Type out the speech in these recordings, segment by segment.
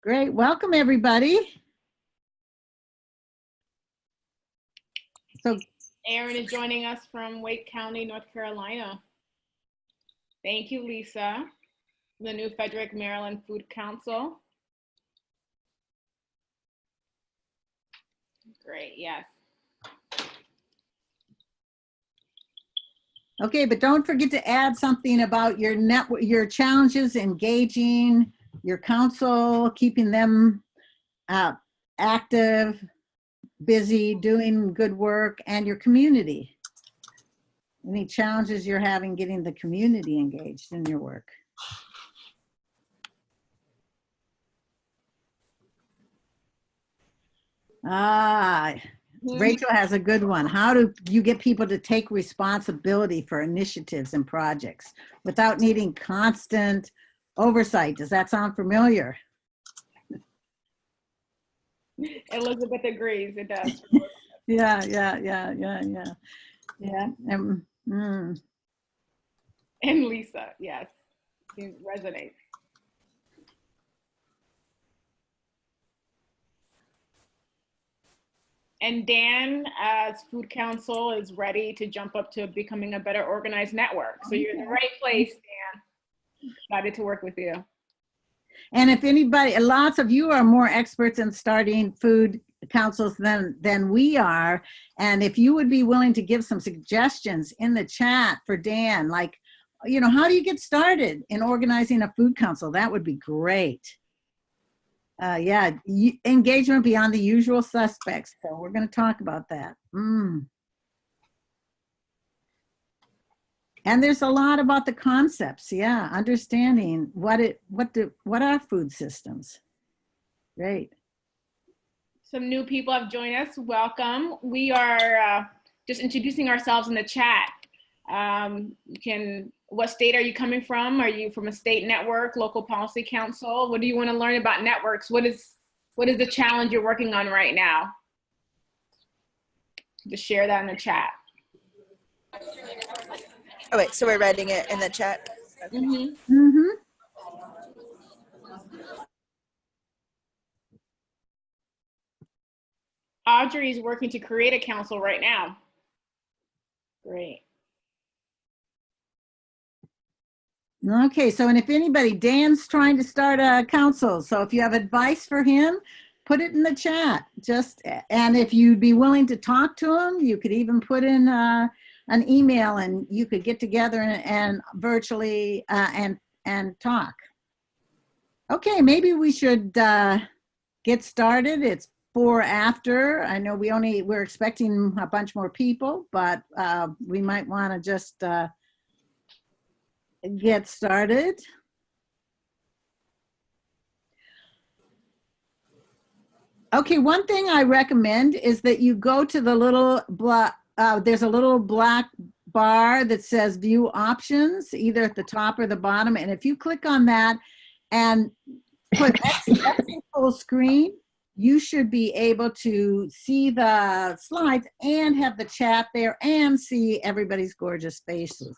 Great. Welcome, everybody. So Aaron is joining us from Wake County, North Carolina. Thank you, Lisa. The New Frederick, Maryland Food Council. Great, yes. okay, but don't forget to add something about your network, your challenges, engaging your council, keeping them active, busy, doing good work, and your community. Any challenges you're having getting the community engaged in your work? Rachel has a good one. How do you get people to take responsibility for initiatives and projects without needing constant oversight? Does that sound familiar? Elizabeth agrees, it does. Yeah. And Lisa, yes, it resonates. And Dan, as Food Council, is ready to jump up to becoming a better organized network. So you're in the right place, Dan. Excited to work with you. And if anybody, lots of you are more experts in starting food councils than we are. And if you would be willing to give some suggestions in the chat for Dan, like, you know, how do you get started in organizing a food council? That would be great. Yeah, engagement beyond the usual suspects. So we're going to talk about that. And there's a lot about the concepts. Yeah, understanding what are food systems. Great. Some new people have joined us. Welcome. We are just introducing ourselves in the chat. What state are you coming from? Are you from a state network, local policy council? What do you want to learn about networks? What is the challenge you're working on right now? Just share that in the chat. Oh wait, so we're writing it in the chat? Okay. Audrey is working to create a council right now. Great. Okay, so and if anybody, Dan's trying to start a council. So if you have advice for him, put it in the chat. And if you'd be willing to talk to him, you could even put in an email and you could get together and virtually and talk. Okay, maybe we should get started. It's 4 after. I know we're expecting a bunch more people, but we might want to just get started. Okay, one thing I recommend is that you go to the little there's a little black bar that says view options, either at the top or the bottom. And if you click on that and put exit full screen, you should be able to see the slides and have the chat there and see everybody's gorgeous faces.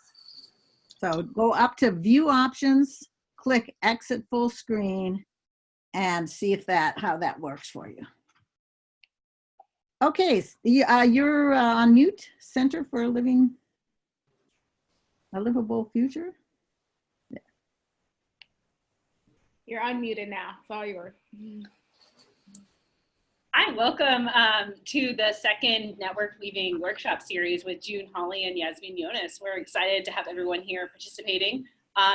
So go up to view options, click exit full screen, and see if how that works for you. Okay, you're on mute, Center for a Livable Future. Yeah. You're unmuted now, it's all yours. Hi, welcome to the second Network Weaving workshop series with June, Holley, and Yasmin Yonis. We're excited to have everyone here participating.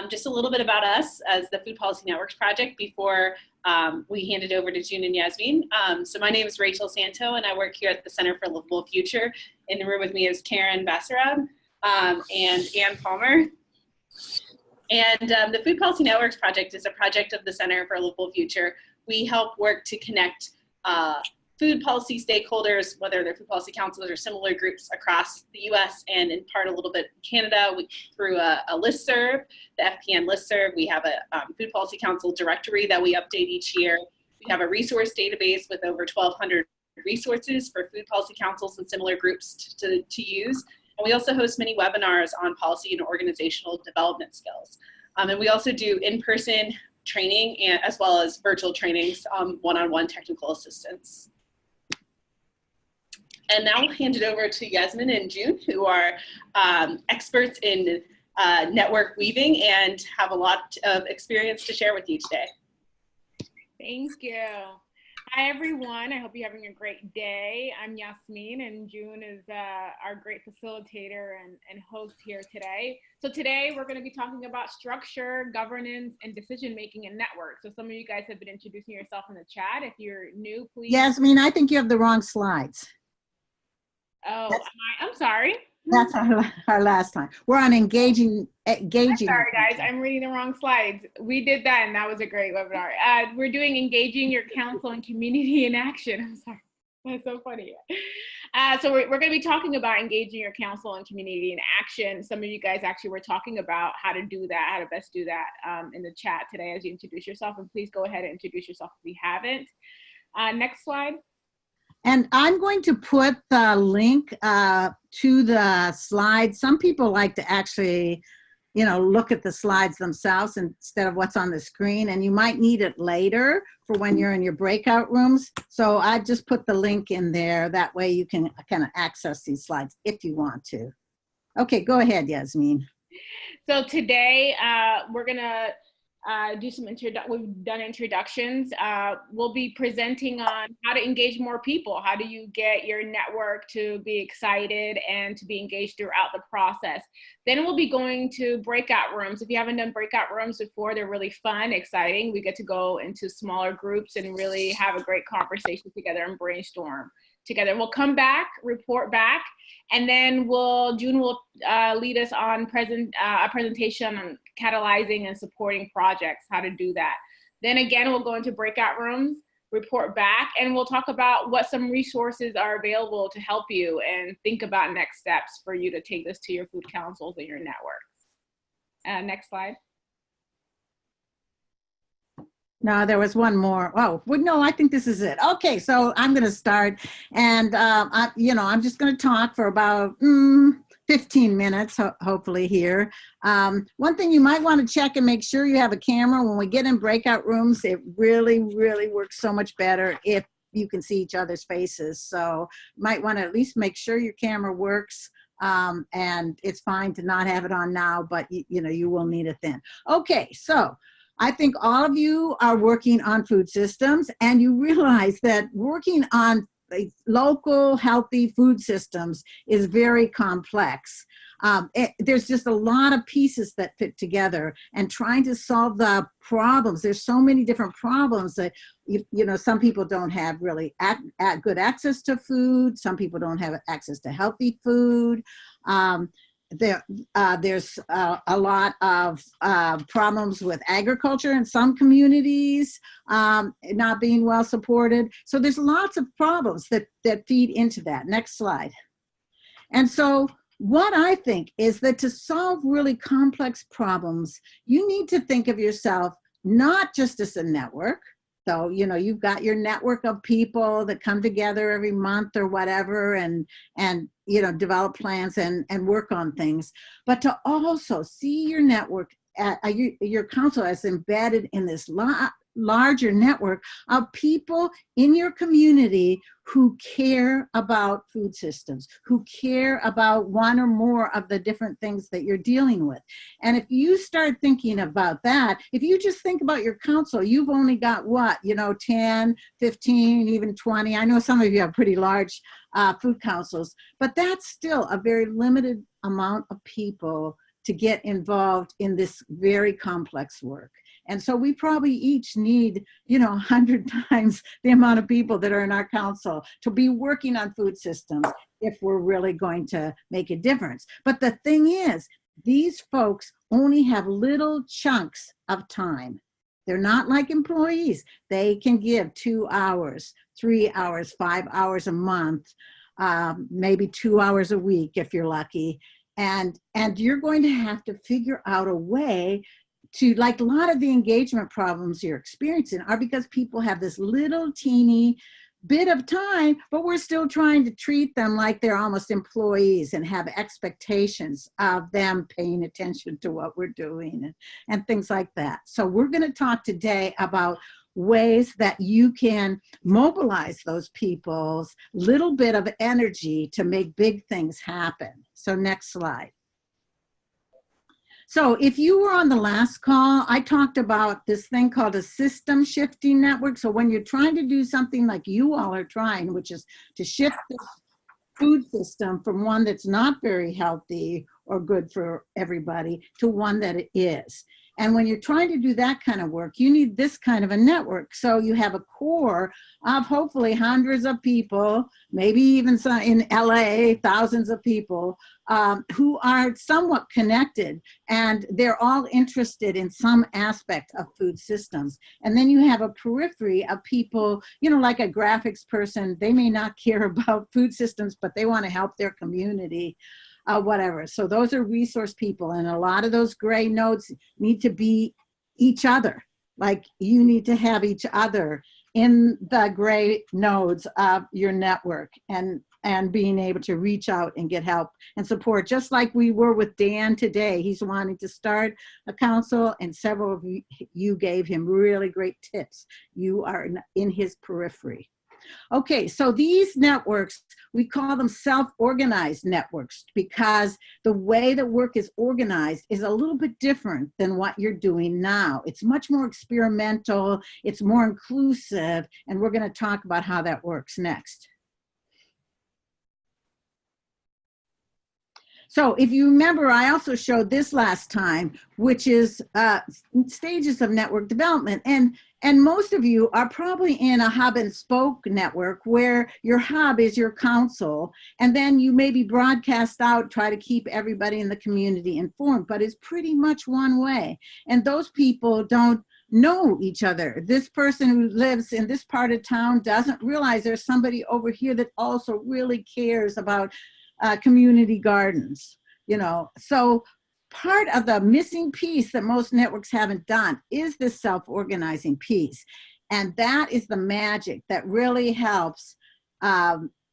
Just a little bit about us as the Food Policy Networks Project before we hand it over to June and Yasmin. So my name is Rachel Santo, and I work here at the Center for a Livable Future. In the room with me is Karen Bassarab and Ann Palmer. And the Food Policy Networks Project is a project of the Center for a Livable Future. We help work to connect food policy stakeholders, whether they're food policy councils or similar groups across the US and in part a little bit Canada, through a listserv, the FPN listserv. We have a food policy council directory that we update each year. We have a resource database with over 1,200 resources for food policy councils and similar groups to use. And we also host many webinars on policy and organizational development skills. And we also do in-person training, and as well as virtual trainings, one-on-one technical assistance. And now I'll hand it over to Yasmin and June, who are experts in network weaving and have a lot of experience to share with you today. Thank you. Hi, everyone. I hope you're having a great day. I'm Yasmin, and June is our great facilitator and host here today. So today we're going to be talking about structure, governance, and decision-making in networks. So some of you guys have been introducing yourself in the chat. If you're new, please. Yasmin, I think you have the wrong slides. Oh, I'm sorry. That's our last time. We're on engaging. I'm sorry, guys. I'm reading the wrong slides. We did that, and that was a great webinar. We're doing engaging your council and community in action. I'm sorry. That's so funny. So we're going to be talking about engaging your council and community in action. Some of you guys actually were talking about how to do that, how to best do that in the chat today as you introduce yourself. And please go ahead and introduce yourself if you haven't. Next slide. And I'm going to put the link to the slides. Some people like to actually, look at the slides themselves instead of what's on the screen, and you might need it later for when you're in your breakout rooms. So I just put the link in there. That way you can kind of access these slides if you want to. Okay, go ahead, Yasmin. So today we're gonna do some we've done introductions. We'll be presenting on how to engage more people. How do you get your network to be excited and to be engaged throughout the process? Then we'll be going to breakout rooms. If you haven't done breakout rooms before, they're really fun, exciting. We get to go into smaller groups and really have a great conversation together and brainstorm together. We'll come back, report back, and then June will lead us on a presentation on catalyzing and supporting projects, how to do that. Then again, we'll go into breakout rooms, report back, and we'll talk about what some resources are available to help you and think about next steps for you to take this to your food councils and your networks. Next slide. No, there was one more. Oh, well, no, I think this is it. Okay, so I'm going to start, and I'm just going to talk for about 15 minutes, hopefully here. One thing you might want to check and make sure you have a camera. When we get in breakout rooms, it really, really works so much better if you can see each other's faces. So you might want to at least make sure your camera works. And it's fine to not have it on now, but you will need it then. Okay, so I think all of you are working on food systems, and you realize that working on local healthy food systems is very complex. There's just a lot of pieces that fit together, and trying to solve the problems. There's so many different problems that, some people don't have really good access to food. Some people don't have access to healthy food. There's a lot of problems with agriculture in some communities not being well supported. So there's lots of problems that feed into that. Next slide. And so what I think is that to solve really complex problems, you need to think of yourself not just as a network. So, you've got your network of people that come together every month or whatever and develop plans and work on things, but to also see your network, your council as embedded in this larger network of people in your community who care about food systems, who care about one or more of the different things that you're dealing with. And if you start thinking about that, if you just think about your council, you've only got 10, 15, even 20. I know some of you have pretty large food councils, but that's still a very limited amount of people to get involved in this very complex work. And so we probably each need, 100 times the amount of people that are in our council to be working on food systems if we're really going to make a difference. But the thing is, these folks only have little chunks of time. They're not like employees. They can give 2 hours, 3 hours, 5 hours a month, maybe 2 hours a week if you're lucky. And you're going to have to figure out a way to, like, a lot of the engagement problems you're experiencing are because people have this little teeny bit of time, but we're still trying to treat them like they're almost employees and have expectations of them paying attention to what we're doing and things like that. So we're going to talk today about ways that you can mobilize those people's little bit of energy to make big things happen. So next slide. So if you were on the last call, I talked about this thing called a system shifting network. So when you're trying to do something like you all are trying, which is to shift the food system from one that's not very healthy or good for everybody to one that it is. And when you're trying to do that kind of work, you need this kind of a network. So you have a core of hopefully hundreds of people, maybe even some in LA, thousands of people who are somewhat connected, and they're all interested in some aspect of food systems. And then you have a periphery of people, you know, like a graphics person. They may not care about food systems, but they want to help their community. Whatever. So those are resource people, and a lot of those gray nodes need to be each other. Like you need to have each other in the gray nodes of your network and being able to reach out and get help and support, just like we were with Dan today. He's wanting to start a council, and several of you gave him really great tips. You are in his periphery. Okay, so these networks, we call them self-organized networks because the way that work is organized is a little bit different than what you're doing now. It's much more experimental, it's more inclusive, and we're going to talk about how that works next. So if you remember, I also showed this last time, which is stages of network development. And most of you are probably in a hub and spoke network where your hub is your council, and then you maybe broadcast out, try to keep everybody in the community informed, but it's pretty much one way. And those people don't know each other. This person who lives in this part of town doesn't realize there's somebody over here that also really cares about community gardens, you know. So part of the missing piece that most networks haven't done is this self-organizing piece. And that is the magic that really helps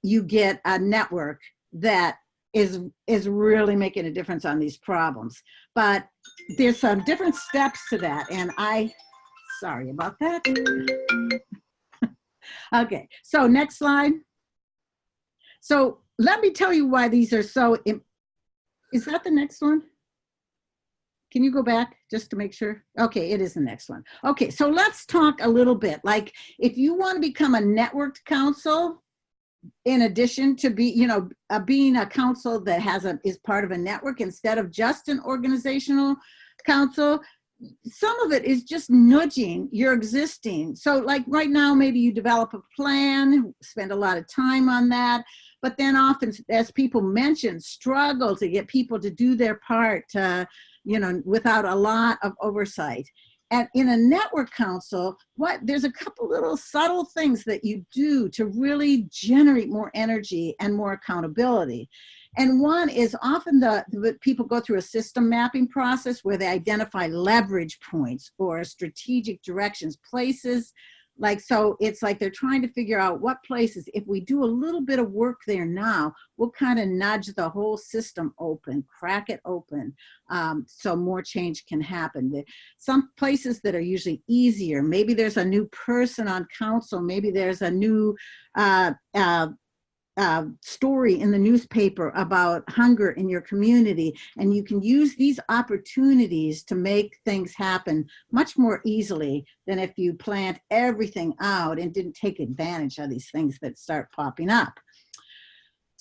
you get a network that is really making a difference on these problems. But there's some different steps to that. And sorry about that. Okay, so next slide. So let me tell you why these are so, is that the next one? Can you go back just to make sure? Okay, it is the next one. Okay, so let's talk a little bit. Like if you want to become a networked council, in addition to being a council that is part of a network instead of just an organizational council, some of it is just nudging your existing. So like right now, maybe you develop a plan, spend a lot of time on that, but then often, as people mentioned, struggle to get people to do their part, without a lot of oversight. And in a network council, there's a couple little subtle things that you do to really generate more energy and more accountability. And one is often the people go through a system mapping process where they identify leverage points or strategic directions, places. So it's like they're trying to figure out what places, if we do a little bit of work there now, we'll kind of nudge the whole system open, crack it open, so more change can happen. Some places that are usually easier, maybe there's a new person on council, maybe there's a new story in the newspaper about hunger in your community, and you can use these opportunities to make things happen much more easily than if you planned everything out and didn't take advantage of these things that start popping up.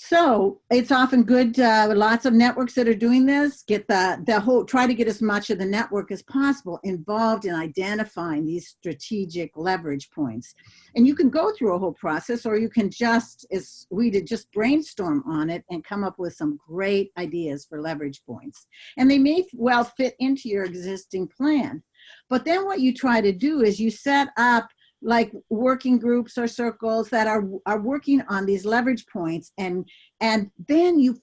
So it's often good, lots of networks that are doing this, try to get as much of the network as possible involved in identifying these strategic leverage points. And you can go through a whole process, or you can just, as we did, just brainstorm on it and come up with some great ideas for leverage points. And they may well fit into your existing plan. But then what you try to do is you set up like working groups or circles that are working on these leverage points, and then you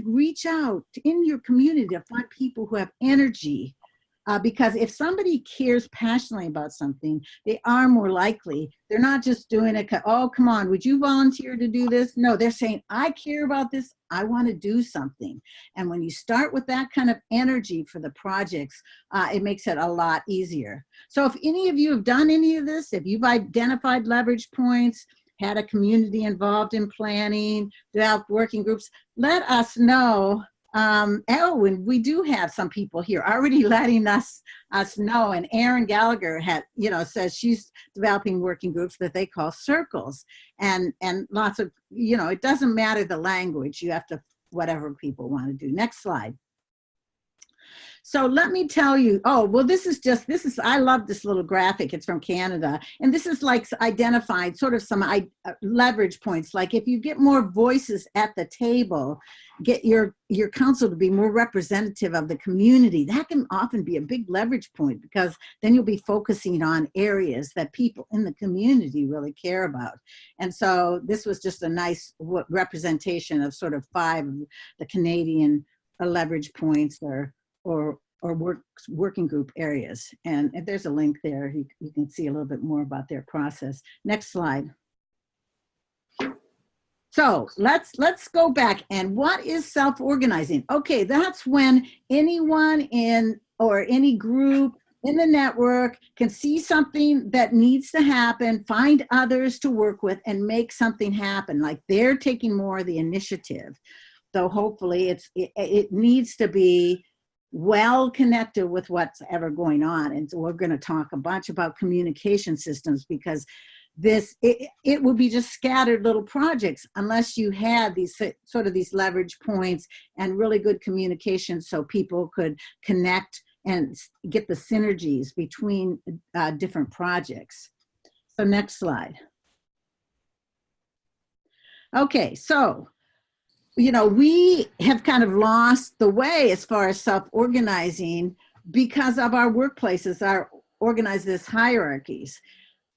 reach out in your community to find people who have energy Because if somebody cares passionately about something, they are more likely. They're not just doing it, oh, come on, would you volunteer to do this? No, they're saying, I care about this. I want to do something. And when you start with that kind of energy for the projects, it makes it a lot easier. So if any of you have done any of this, if you've identified leverage points, had a community involved in planning, developed working groups, let us know. Oh, and we do have some people here already letting us know. And Erin Gallagher says she's developing working groups that they call circles, and lots of, it doesn't matter the language. You have to, whatever people want to do. Next slide. So let me tell you, I love this little graphic. It's from Canada. And this is like identified sort of some leverage points. Like if you get more voices at the table, get your council to be more representative of the community. That can often be a big leverage point, because then you'll be focusing on areas that people in the community really care about. And so this was just a nice representation of sort of 5 of the Canadian leverage points or working group areas. And if there's a link there, you can see a little bit more about their process. Next slide. So let's go back. And what is self-organizing? Okay, that's when anyone or any group in the network can see something that needs to happen, find others to work with, and make something happen. Like they're taking more of the initiative. So hopefully it needs to be well connected with what's ever going on. And so we're going to talk a bunch about communication systems, because it will be just scattered little projects unless you had these leverage points and really good communication, so people could connect and get the synergies between different projects. So next slide. Okay, so we have kind of lost the way as far as self-organizing because of our workplaces are organized as hierarchies.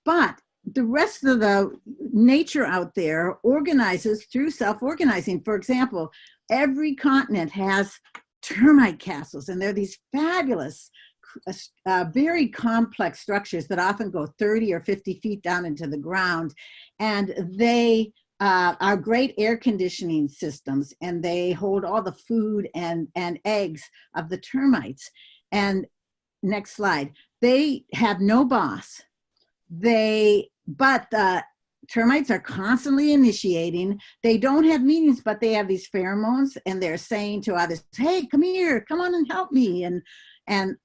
But the rest of the nature out there organizes through self-organizing. For example, every continent has termite castles, and they're these fabulous, very complex structures that often go 30 or 50 feet down into the ground. And they are great air conditioning systems, and they hold all the food and eggs of the termites. And next slide. They have no boss. But the termites are constantly initiating. They don't have meetings, but they have these pheromones, and they're saying to others, hey, come here, come on and help me. And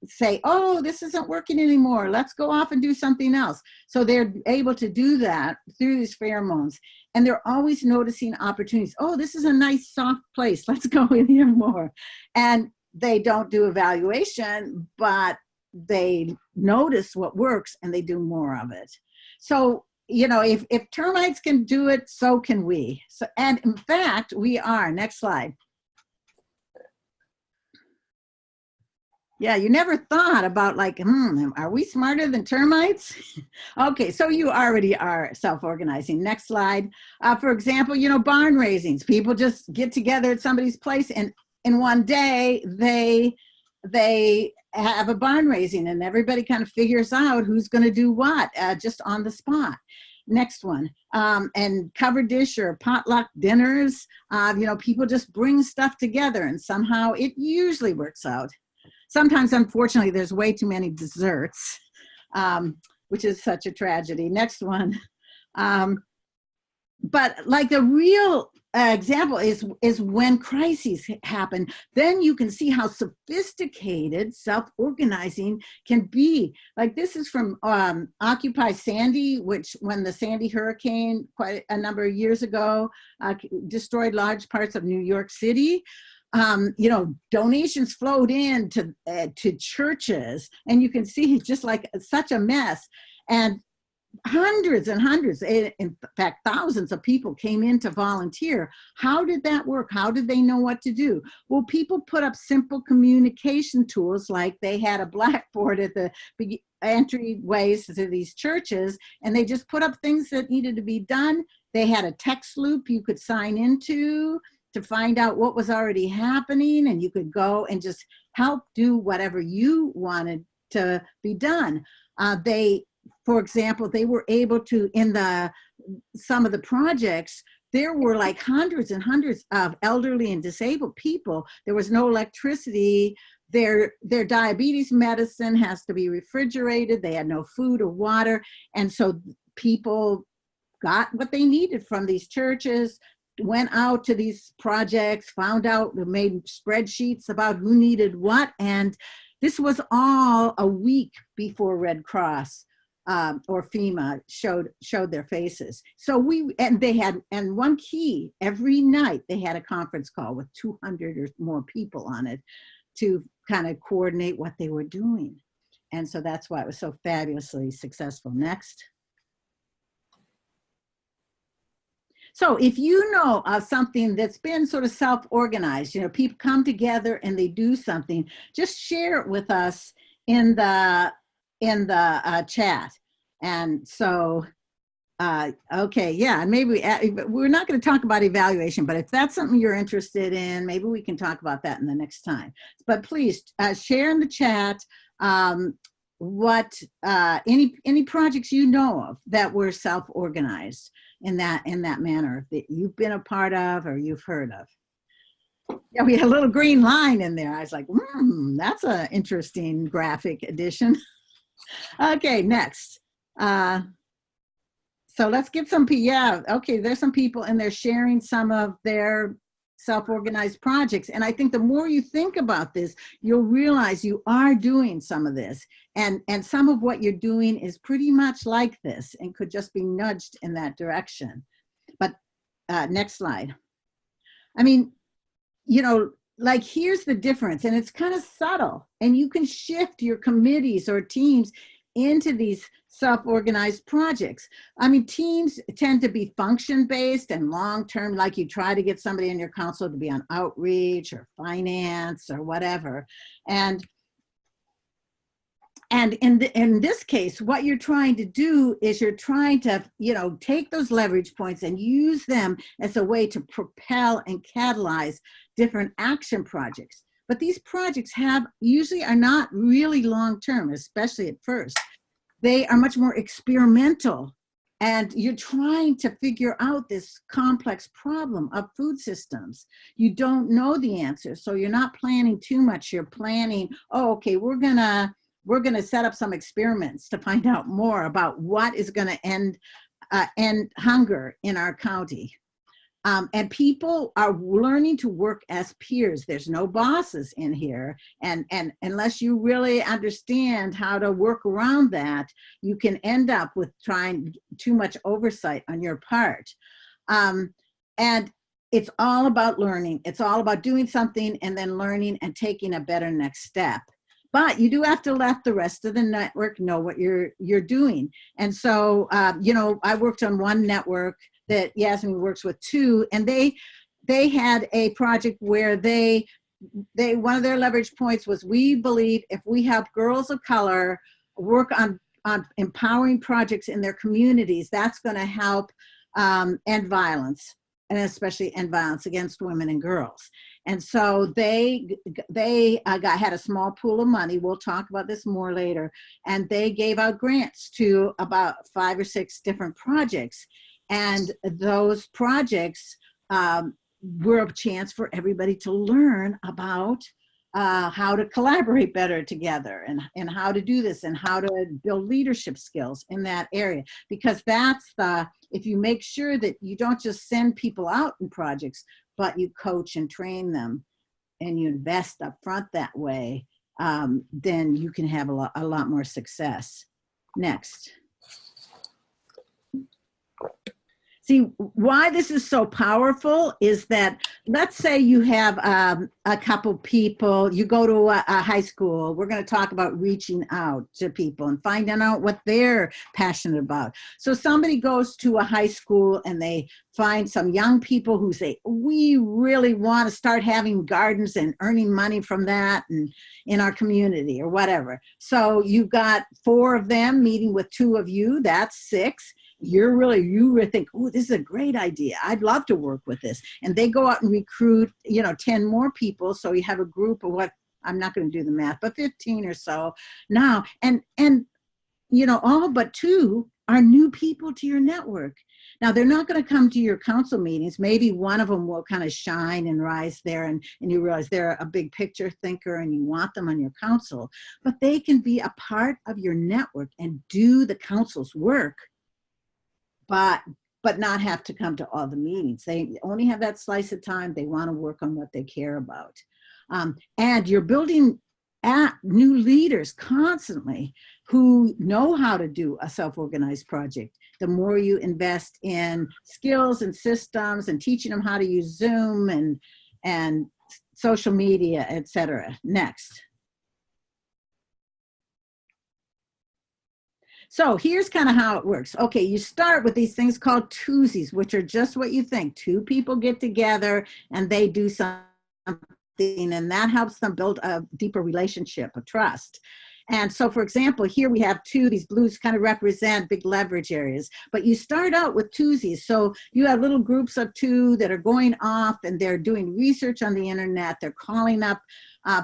say, oh, this isn't working anymore. Let's go off and do something else. So they're able to do that through these pheromones. And they're always noticing opportunities. Oh, this is a nice soft place. Let's go in here more. And they don't do evaluation, but they notice what works and they do more of it. So, if termites can do it, so can we. So, and in fact, we are. Next slide. Yeah, you never thought about are we smarter than termites? Okay, so you already are self-organizing. Next slide. For example, barn raisings. People just get together at somebody's place, and in one day they have a barn raising, and everybody kind of figures out who's going to do what just on the spot. Next one. And covered dish or potluck dinners. People just bring stuff together, and somehow it usually works out. Sometimes, unfortunately, there's way too many desserts, which is such a tragedy. Next one. But like the real example is when crises happen, then you can see how sophisticated self-organizing can be. Like this is from Occupy Sandy, which when the Sandy hurricane quite a number of years ago destroyed large parts of New York City. Donations flowed in to churches, and you can see just like such a mess. And hundreds and hundreds, in fact, thousands of people came in to volunteer. How did that work? How did they know what to do? Well, people put up simple communication tools, like they had a blackboard at the entryways to these churches, and they just put up things that needed to be done. They had a text loop you could sign into. to find out what was already happening, and you could go and just help do whatever you wanted to be done. For example, they were able to, in some of the projects, there were like hundreds and hundreds of elderly and disabled people. There was no electricity. Their diabetes medicine has to be refrigerated. They had no food or water. And so people got what they needed from these churches, went out to these projects, found out, made spreadsheets about who needed what. And this was all a week before Red Cross or FEMA showed their faces. So one key, every night they had a conference call with 200 or more people on it to kind of coordinate what they were doing. And so that's why it was so fabulously successful. Next. So if you know of something that's been sort of self-organized, people come together and they do something, just share it with us in the chat. And so, okay, yeah, and maybe we're not going to talk about evaluation, but if that's something you're interested in, maybe we can talk about that in the next time. But please share in the chat what any projects you know of that were self-organized in that manner that you've been a part of or you've heard of. Yeah, we had a little green line in there. I was like, that's an interesting graphic addition. Okay, next. So let's get some, okay, there's some people and they're sharing some of their self-organized projects. And I think the more you think about this, you'll realize you are doing some of this. And some of what you're doing is pretty much like this and could just be nudged in that direction. But next slide. I mean, like here's the difference, and it's kind of subtle, and you can shift your committees or teams into these self-organized projects. I mean, teams tend to be function-based and long-term, like you try to get somebody in your council to be on outreach or finance or whatever. And in this case, what you're trying to do is you're trying to, take those leverage points and use them as a way to propel and catalyze different action projects. But these projects usually are not really long-term, especially at first. They are much more experimental, and you're trying to figure out this complex problem of food systems. You don't know the answer, so you're not planning too much. You're planning, okay, we're gonna set up some experiments to find out more about what is gonna end hunger in our county. And people are learning to work as peers. There's no bosses in here. And unless you really understand how to work around that, you can end up with trying too much oversight on your part. And it's all about learning. It's all about doing something and then learning and taking a better next step. But you do have to let the rest of the network know what you're doing. And so, I worked on one network that Yasmin works with too, and they had a project where they one of their leverage points was, we believe if we help girls of color work on empowering projects in their communities, that's going to help end violence, and especially end violence against women and girls. And so they had a small pool of money. We'll talk about this more later. And they gave out grants to about 5 or 6 different projects. And those projects were a chance for everybody to learn about how to collaborate better together and how to do this and how to build leadership skills in that area. Because if you make sure that you don't just send people out in projects, but you coach and train them and you invest up front that way, then you can have a lot more success. Next. See, why this is so powerful is that, let's say you have a couple people, you go to a high school, we're going to talk about reaching out to people and finding out what they're passionate about. So somebody goes to a high school and they find some young people who say, we really want to start having gardens and earning money from that and in our community or whatever. So you've got 4 of them meeting with 2 of you, that's 6. you really think, oh, this is a great idea. I'd love to work with this. And they go out and recruit, 10 more people. So you have a group of I'm not going to do the math, but 15 or so now. And all but 2 are new people to your network. Now, they're not going to come to your council meetings. Maybe one of them will kind of shine and rise there, and you realize they're a big picture thinker and you want them on your council. But they can be a part of your network and do the council's work, but not have to come to all the meetings. They only have that slice of time. They want to work on what they care about. And you're building new leaders constantly who know how to do a self-organized project. The more you invest in skills and systems and teaching them how to use Zoom and social media, etc. Next. So here's kind of how it works. Okay, you start with these things called twosies, which are just what you think. 2 people get together and they do something, and that helps them build a deeper relationship, a trust. And so, for example, here we have 2, these blues kind of represent big leverage areas, but you start out with twosies. So you have little groups of 2 that are going off and they're doing research on the internet. They're calling up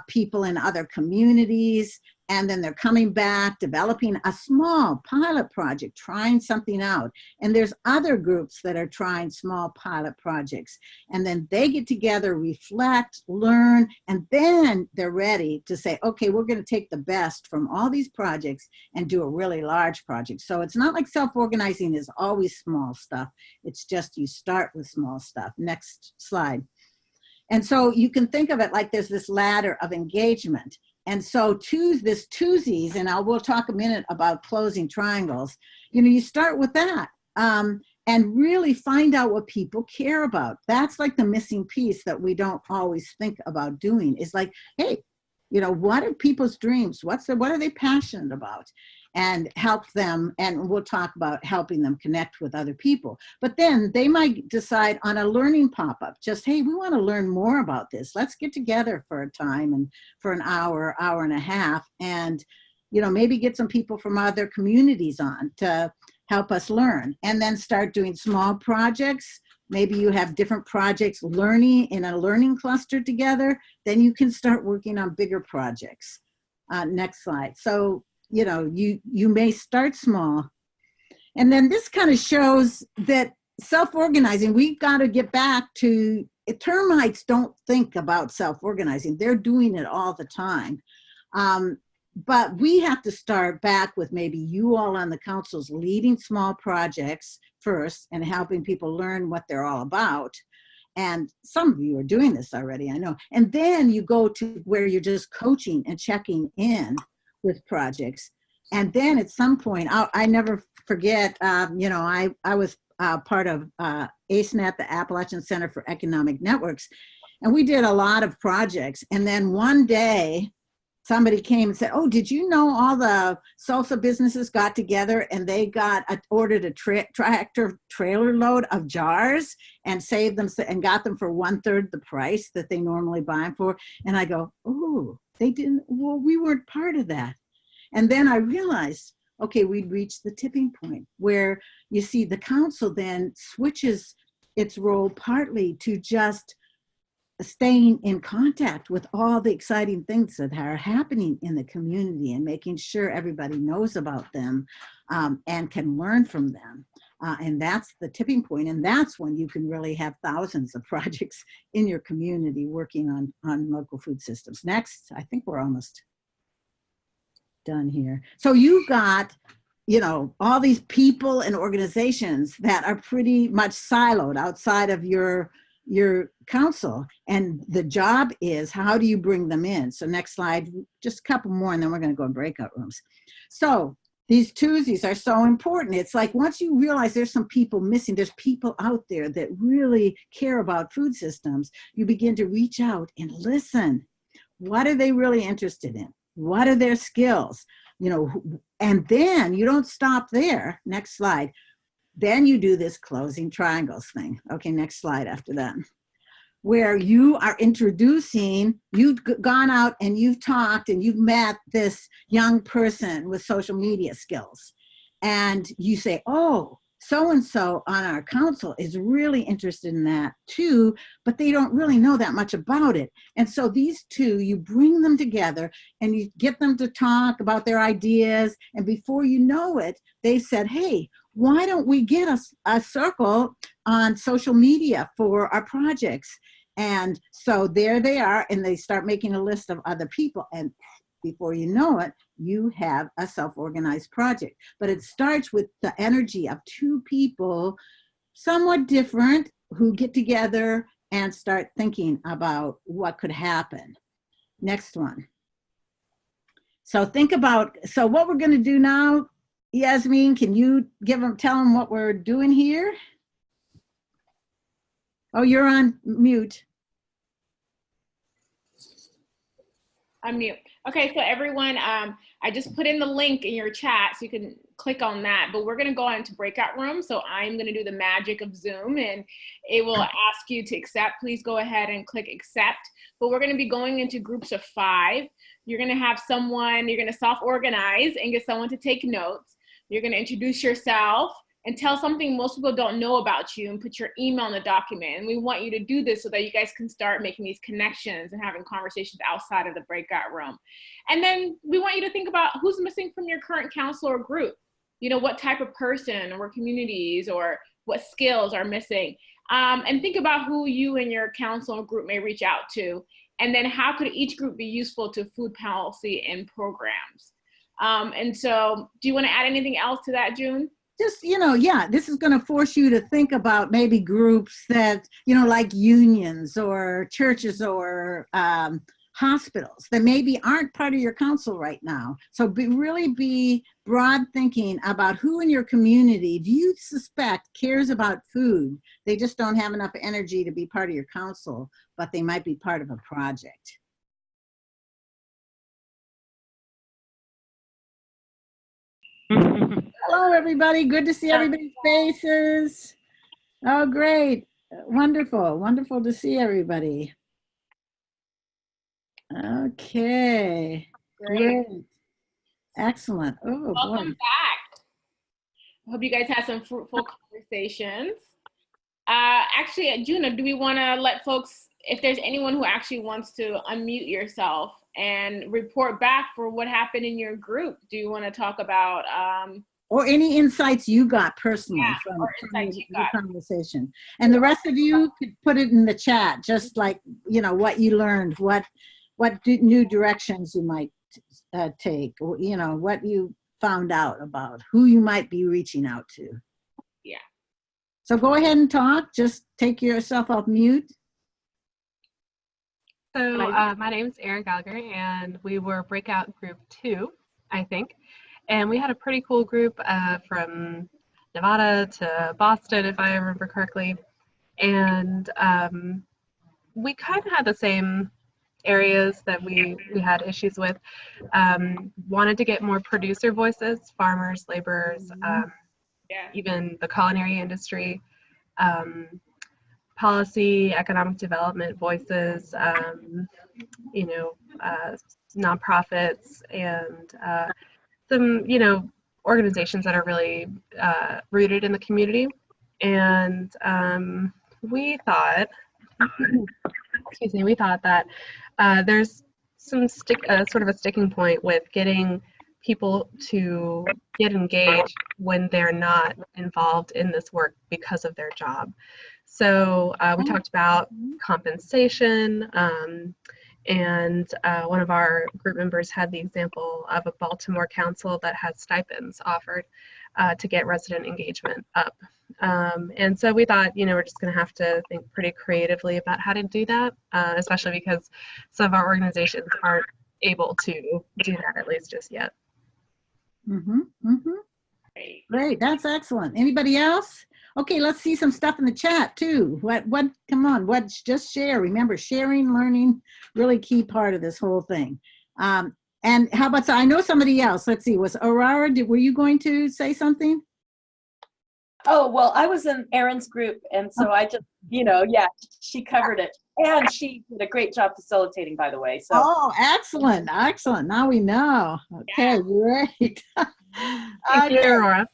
people in other communities, and then they're coming back, developing a small pilot project, trying something out. And there's other groups that are trying small pilot projects. And then they get together, reflect, learn, and then they're ready to say, okay, we're going to take the best from all these projects and do a really large project. So it's not like self-organizing is always small stuff. It's just you start with small stuff. Next slide. And so you can think of it like there's this ladder of engagement. And so this twosies, and we'll talk a minute about closing triangles, you start with that and really find out what people care about. That's like the missing piece that we don't always think about doing, is like, hey, what are people's dreams? What are they passionate about? And help them, and we'll talk about helping them connect with other people. But then they might decide on a learning pop-up, just, hey, we want to learn more about this. Let's get together for a time and for an hour and a half, and maybe get some people from other communities on to help us learn, and then start doing small projects. Maybe you have different projects learning in a learning cluster together. Then you can start working on bigger projects. Next slide. So you may start small. And then this kind of shows that self-organizing, we've got to get back to, termites don't think about self-organizing. They're doing it all the time. But we have to start back with maybe you all on the councils leading small projects first and helping people learn what they're all about. And some of you are doing this already, I know. And then you go to where you're just coaching and checking in with projects. And then at some point, I never forget, I was part of ACENET, the Appalachian Center for Economic Networks, and we did a lot of projects. And then one day, somebody came and said, oh, did you know all the salsa businesses got together and they ordered a tractor trailer load of jars and saved them and got them for 1/3 the price that they normally buy them for? And I go, oh, they didn't, well, we weren't part of that. And then I realized, okay, we'd reached the tipping point where you see the council then switches its role partly to just staying in contact with all the exciting things that are happening in the community and making sure everybody knows about them and can learn from them. And that's the tipping point. And that's when you can really have thousands of projects in your community working on local food systems. Next, I think we're almost done here. So you've got, all these people and organizations that are pretty much siloed outside of your council. And the job is, how do you bring them in? So next slide, just a couple more, and then we're going to go in breakout rooms. So these twosies are so important. It's like once you realize there's some people missing, there's people out there that really care about food systems, you begin to reach out and listen. What are they really interested in? What are their skills? And then you don't stop there. Next slide. Then you do this closing triangles thing. Okay, next slide after that. Where you are introducing, you've gone out and you've talked and you've met this young person with social media skills. And you say, oh, so-and-so on our council is really interested in that too, but they don't really know that much about it. And so these two, you bring them together and you get them to talk about their ideas. And before you know it, they said, hey, why don't we get a circle on social media for our projects? And so there they are, and they start making a list of other people. And before you know it, you have a self-organized project. But it starts with the energy of two people, somewhat different, who get together and start thinking about what could happen. Next one. So think about, so what we're going to do now, Yasmin, can you tell them what we're doing here? Oh, you're on mute. Unmute. Okay, so everyone, I just put in the link in your chat so you can click on that, but we're gonna go into breakout room. So I'm gonna do the magic of Zoom and it will ask you to accept. Please go ahead and click accept. But we're gonna be going into groups of 5. You're gonna have someone, you're gonna self-organize and get someone to take notes. You're gonna introduce yourself and tell something most people don't know about you and put your email in the document. And we want you to do this so that you guys can start making these connections and having conversations outside of the breakout room. And then we want you to think about who's missing from your current council or group. You know, what type of person or communities or what skills are missing. And think about who you and your council or group may reach out to. And then how could each group be useful to food policy and programs? And so do you want to add anything else to that, June? Just, yeah, this is going to force you to think about maybe groups that, like unions or churches or hospitals that maybe aren't part of your council right now. So really be broad thinking about who in your community do you suspect cares about food. They just don't have enough energy to be part of your council, but they might be part of a project. Hello, everybody. Good to see everybody's faces. Oh, great. Wonderful. Wonderful to see everybody. Okay. Great. Excellent. Oh, Welcome boy. back. I hope you guys had some fruitful conversations. Actually, Juna, do we want to let folks, if there's anyone who actually wants to unmute yourself and report back for what happened in your group, do you want to talk about or any insights you got personally from the conversation? And the rest of you could put it in the chat, just like, what you learned, what new directions you might take, or, what you found out about who you might be reaching out to. Yeah. So go ahead and talk. Just take yourself off mute. So my name is Erin Gallagher, and we were Breakout Group 2, I think. And we had a pretty cool group from Nevada to Boston, if I remember correctly. And we kind of had the same areas that we had issues with. Wanted to get more producer voices, farmers, laborers, even the culinary industry. Policy, economic development voices, nonprofits, and some, organizations that are really rooted in the community. And we thought, that there's some sort of a sticking point with getting people to get engaged when they're not involved in this work because of their job. So we talked about compensation, and one of our group members had the example of a Baltimore council that had stipends offered to get resident engagement up. And so we thought, we're just going to have to think pretty creatively about how to do that, especially because some of our organizations aren't able to do that, at least just yet. Great, that's excellent. Anybody else? Okay, let's see some stuff in the chat too. Come on, just share. Remember, sharing, learning, really key part of this whole thing. And how about, I know somebody else. Let's see, was Aurora, were you going to say something? Oh, well, I was in Erin's group, and so I just, yeah, she covered it. And she did a great job facilitating, by the way. So. Oh, excellent, excellent. Now we know. Okay, great. Thank you, Aurora.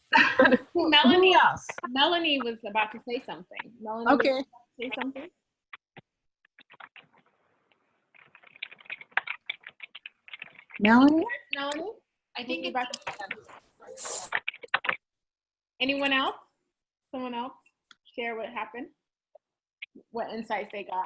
Melanie, Who else? Melanie was about to say something. Melanie Okay. was about to say something. Melanie? Melanie? I think about anyone else? Someone else share what happened? What insights they got?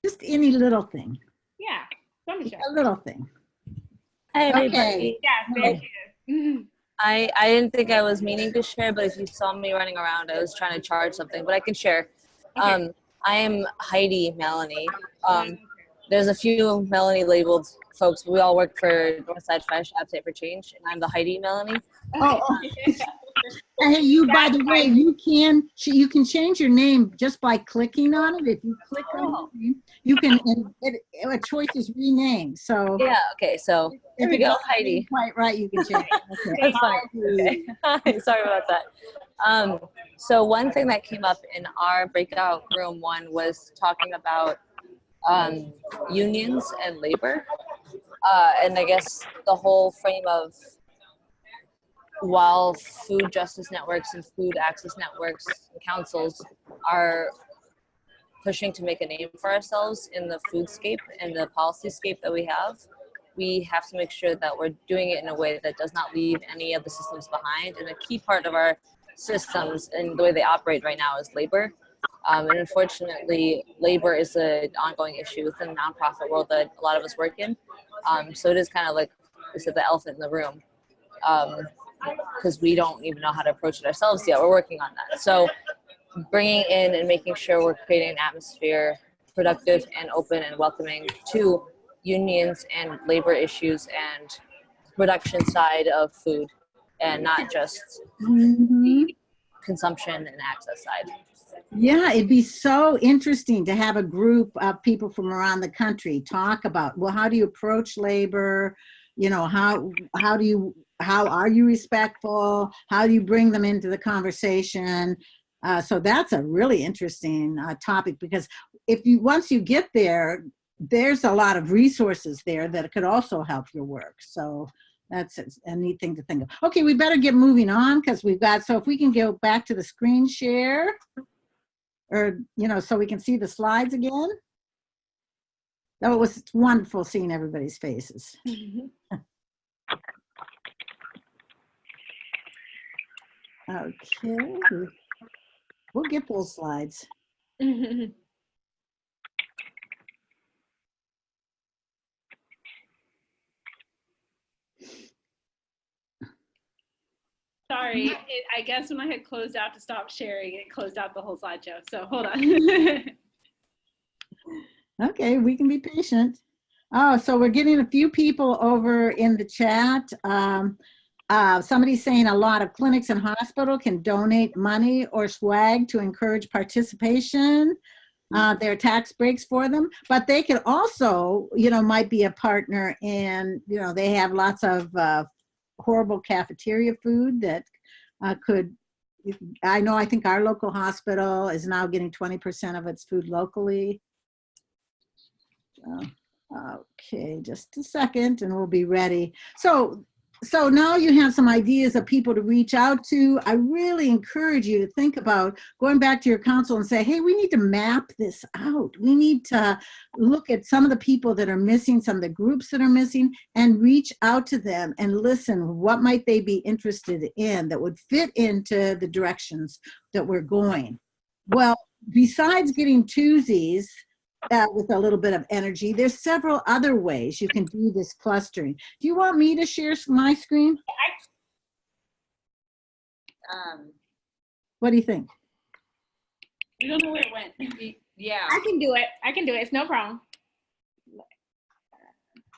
Just any little thing. Yeah, go Michelle. A little thing. Hi, everybody. Okay. Yes, there she is. I didn't think I was meaning to share, but if you saw me running around, I was trying to charge something, but I can share. Okay. I am Heidi Melanie. There's a few Melanie labeled folks, but we all work for Northside Fresh Appetite for Change, and I'm the Heidi Melanie. Oh, hey, you, by the way, you can change your name just by clicking on it. If you click on it, you can, a choice is rename. So Yeah, okay, so there we go, Heidi. Quite right, you can change it. Okay. That's fine. Okay. Sorry about that. So one thing that came up in our breakout room one was talking about unions and labor. And I guess the whole frame of while food justice networks and food access networks and councils are pushing to make a name for ourselves in the foodscape and the policyscape that we have to make sure that we're doing it in a way that does not leave any of the systems behind. And a key part of our systems and the way they operate right now is labor. And unfortunately, labor is an ongoing issue within the nonprofit world that a lot of us work in. So it is kind of like we said, the elephant in the room, because we don't even know how to approach it ourselves yet. We're working on that. So bringing in and making sure we're creating an atmosphere productive and open and welcoming to unions and labor issues and production side of food, and not just the consumption and access side. Yeah, it'd be so interesting to have a group of people from around the country talk about, well, how do you approach labor? How are you respectful? How do you bring them into the conversation? So that's a really interesting topic, because once you get there, there's a lot of resources there that could also help your work. So that's a neat thing to think of. Okay, we better get moving on, because so if we can go back to the screen share, or, so we can see the slides again. That was wonderful seeing everybody's faces. Okay, we'll get those slides. Sorry, I guess when I had closed out to stop sharing, it closed out the whole slideshow. So hold on. Okay, we can be patient. Oh, so we're getting a few people over in the chat. Somebody's saying a lot of clinics and hospital can donate money or swag to encourage participation. There are tax breaks for them, but they could also, might be a partner in, they have lots of horrible cafeteria food that I think our local hospital is now getting 20% of its food locally. Okay, just a second and we'll be ready. So now you have some ideas of people to reach out to. I really encourage you to think about going back to your council and say, hey, we need to map this out. We need to look at some of the people that are missing, some of the groups that are missing, and reach out to them and listen. What might they be interested in that would fit into the directions that we're going? Well, besides getting twosies, with a little bit of energy, there's several other ways you can do this clustering. Do you want me to share my screen? What do you think? We don't know where it went. Yeah. I can do it. It's no problem.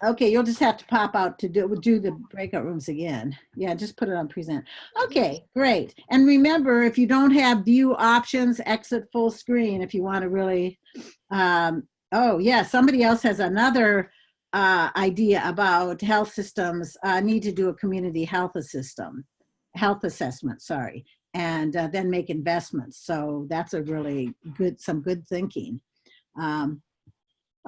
Okay, you'll just have to pop out to do the breakout rooms again. Yeah, just put it on present. Okay, great. And remember, if you don't have view options, exit full screen if you want to really, oh yeah, somebody else has another idea about health systems need to do a community health assessment, sorry, and then make investments. So that's a really good, some good thinking.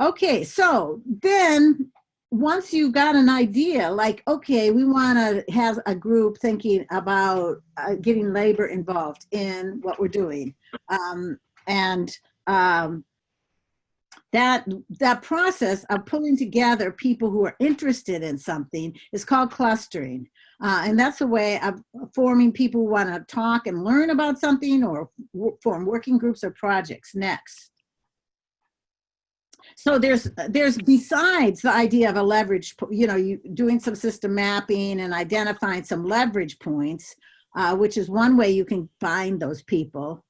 Okay, so then once you got an idea, like, okay, we want to have a group thinking about getting labor involved in what we're doing. That process of pulling together people who are interested in something is called clustering. And that's a way of forming people who want to talk and learn about something or form working groups or projects. Next. So there's besides the idea of a leverage, you doing some system mapping and identifying some leverage points, which is one way you can find those people.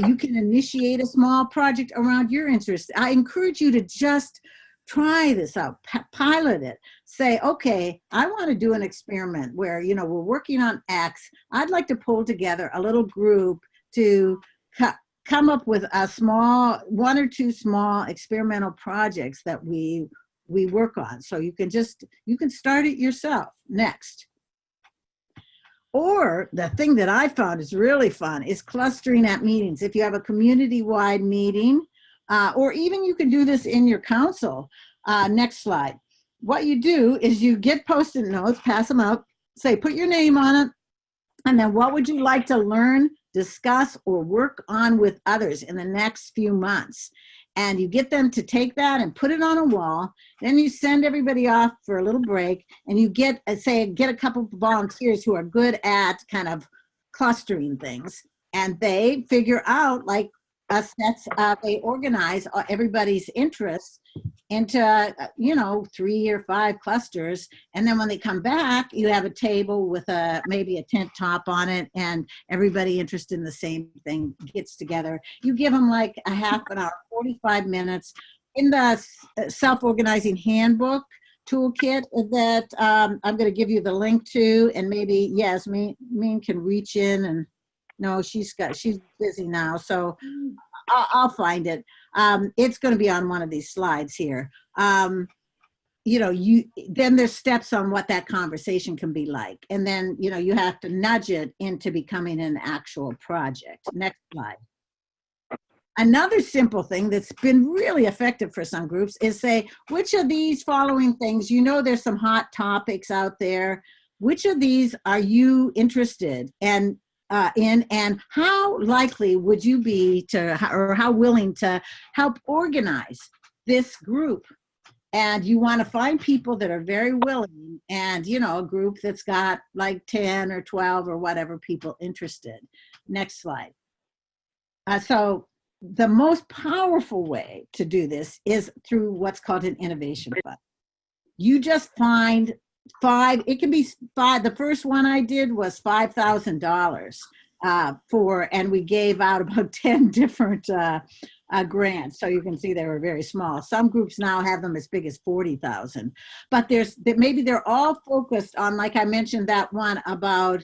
You can initiate a small project around your interests. I encourage you to just try this out, pilot it. Say, okay, I want to do an experiment where, we're working on X. I'd like to pull together a little group to come up with a one or two small experimental projects that we work on. So you can start it yourself. Next. Or the thing that I found is really fun is clustering at meetings. If you have a community-wide meeting, or even you can do this in your council. Next slide. What you do is you get Post-it notes, pass them out, say, put your name on it, and then what would you like to learn, discuss, or work on with others in the next few months? And you get them to take that and put it on a wall. Then you send everybody off for a little break, and you get a couple of volunteers who are good at kind of clustering things, and they figure out, like, they organize everybody's interests into 3 or 5 clusters, and then when they come back, you have a table with maybe a tent top on it, and everybody interested in the same thing gets together. You give them like a half an hour, 45 minutes. In the self-organizing handbook toolkit that I'm going to give you the link to, and maybe Yasmin can reach in, and no, she's busy now, so I'll find it. It's going to be on one of these slides here. Then there's steps on what that conversation can be like. And then, you have to nudge it into becoming an actual project. Next slide. Another simple thing that's been really effective for some groups is say, which of these following things, there's some hot topics out there. Which of these are you interested in, and how likely would you be or how willing to help organize this group? And you want to find people that are very willing, and a group that's got like 10 or 12 or whatever people interested. Next slide. So the most powerful way to do this is through what's called an innovation fund. You just find 5, it can be 5. The first one I did was $5,000 and we gave out about 10 different grants. So you can see they were very small. Some groups now have them as big as 40,000, but maybe they're all focused on, like I mentioned, that one about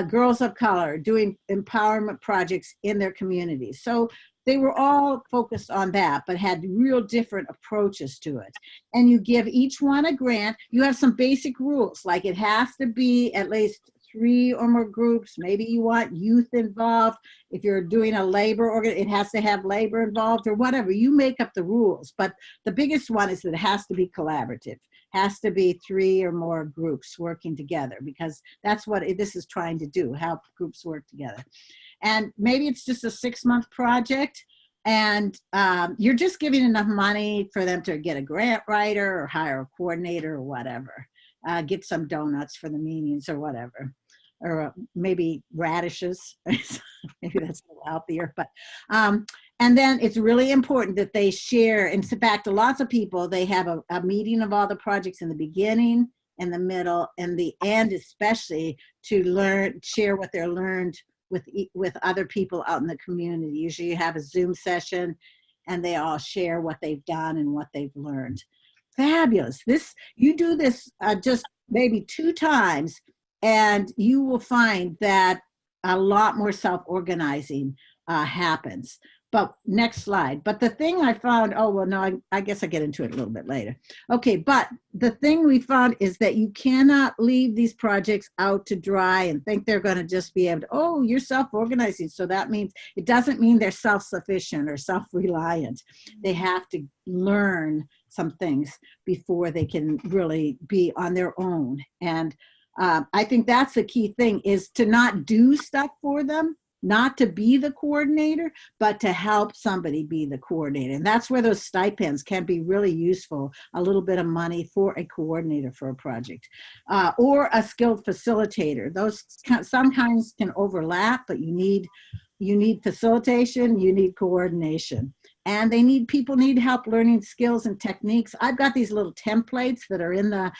girls of color doing empowerment projects in their communities. So they were all focused on that, but had real different approaches to it. And you give each one a grant. You have some basic rules, like it has to be at least 3 or more groups. Maybe you want youth involved. If you're doing a labor organ, it has to have labor involved or whatever. You make up the rules. But the biggest one is that it has to be collaborative. Has to be 3 or more groups working together, because that's what this is trying to do, help groups work together. And maybe it's just a 6-month project, and you're just giving enough money for them to get a grant writer or hire a coordinator or whatever, get some donuts for the meetings or whatever, or maybe radishes. Maybe that's a little healthier, but and then it's really important that they share. In fact, lots of people, they have a meeting of all the projects in the beginning, in the middle, and the end, especially to share what they're learned with other people out in the community. Usually you have a Zoom session and they all share what they've done and what they've learned. Fabulous. You do this just maybe 2 times, and you will find that a lot more self-organizing happens. But next slide. But the thing I found, oh, well, no, I guess I'll get into it a little bit later. Okay, but the thing we found is that you cannot leave these projects out to dry and think they're going to just be able to, oh, you're self-organizing. So that means, it doesn't mean they're self-sufficient or self-reliant. They have to learn some things before they can really be on their own. And I think that's the key thing, is to not do stuff for them, not to be the coordinator, but to help somebody be the coordinator. And that's where those stipends can be really useful, a little bit of money for a coordinator for a project, or a skilled facilitator. Those sometimes can overlap, but you need facilitation, you need coordination. And people need help learning skills and techniques. I've got these little templates that are in the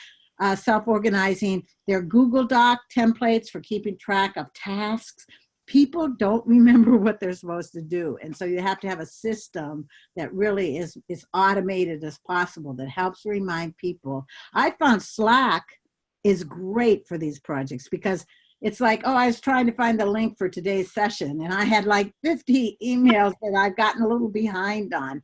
self-organizing. They're Google Doc templates for keeping track of tasks. People don't remember what they're supposed to do. And so you have to have a system that really is automated as possible, that helps remind people. I found Slack is great for these projects, because it's like, oh, I was trying to find the link for today's session, and I had like 50 emails that I've gotten a little behind on.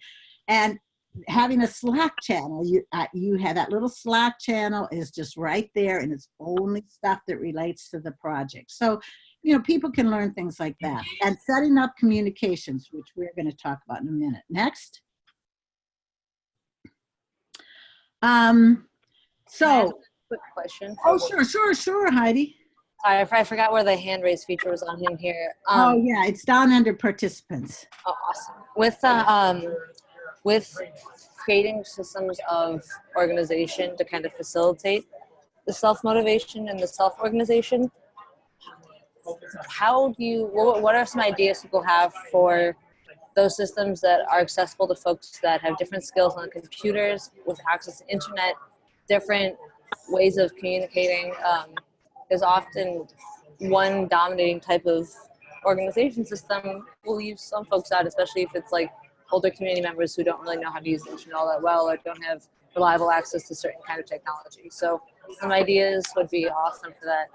And having a Slack channel, you have that little Slack channel is just right there, and it's only stuff that relates to the project. So, people can learn things like that. And setting up communications, which we're going to talk about in a minute. Next. Quick question. Oh, sure, Heidi. Sorry, I forgot where the hand raise feature was on in here. Oh yeah, it's down under participants. Oh, awesome. With creating systems of organization to kind of facilitate the self-motivation and the self-organization, what are some ideas people have for those systems that are accessible to folks that have different skills on computers, with access to internet, different ways of communicating? There's often one dominating type of organization system will leave some folks out, especially if it's like older community members who don't really know how to use the internet all that well, or don't have reliable access to certain kind of technology. So some ideas would be awesome for that.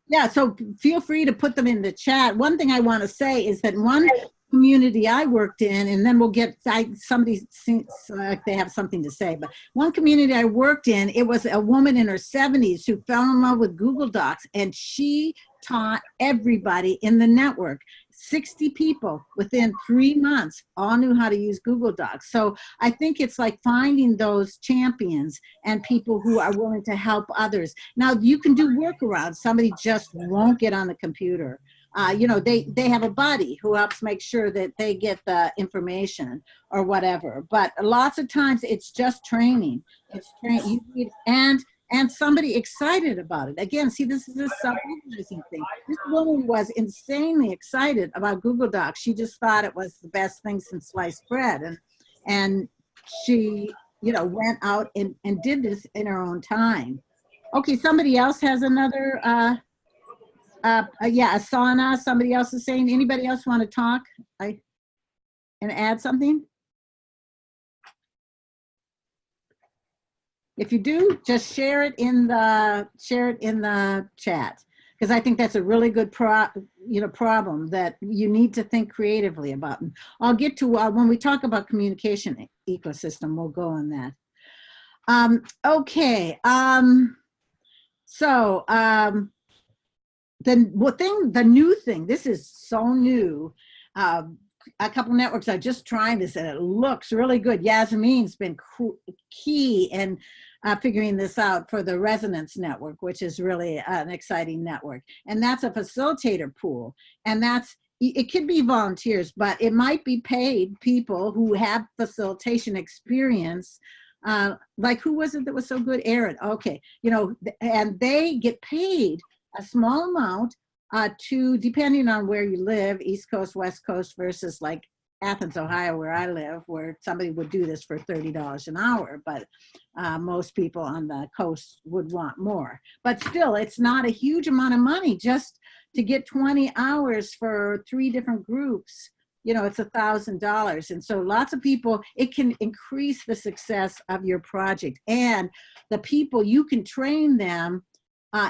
Yeah, so feel free to put them in the chat. One thing I want to say is that one community I worked in, and then we'll get, somebody seems like they have something to say, but one community I worked in, it was a woman in her 70s who fell in love with Google Docs, and she taught everybody in the network. 60 people within 3 months all knew how to use Google Docs. So I think it's like finding those champions and people who are willing to help others. Now you can do workarounds. Somebody just won't get on the computer. They have a buddy who helps make sure that they get the information or whatever. But lots of times it's just training. It's training, and somebody excited about it. Again, see, this is a self-organizing thing. This woman was insanely excited about Google Docs. She just thought it was the best thing since sliced bread. And she, went out and did this in her own time. Okay, somebody else has another, Asana, somebody else is saying. Anybody else want to talk and add something? If you do, just share it in the chat, because I think that's a really good problem that you need to think creatively about. And I'll get to when we talk about communication ecosystem, we'll go on that. Okay. The new thing. This is so new. A couple networks are just trying this, and it looks really good. Yasmin's been key in figuring this out for the Resonance Network, which is really an exciting network. And that's a facilitator pool. And it could be volunteers, but it might be paid people who have facilitation experience. Like, who was it that was so good? Aaron. Okay. And they get paid a small amount depending on where you live, East Coast, West Coast, versus like Athens, Ohio, where I live, where somebody would do this for $30 an hour, but most people on the coast would want more. But still, it's not a huge amount of money just to get 20 hours for 3 different groups. It's $1,000. And so lots of people, it can increase the success of your project. And the people, you can train them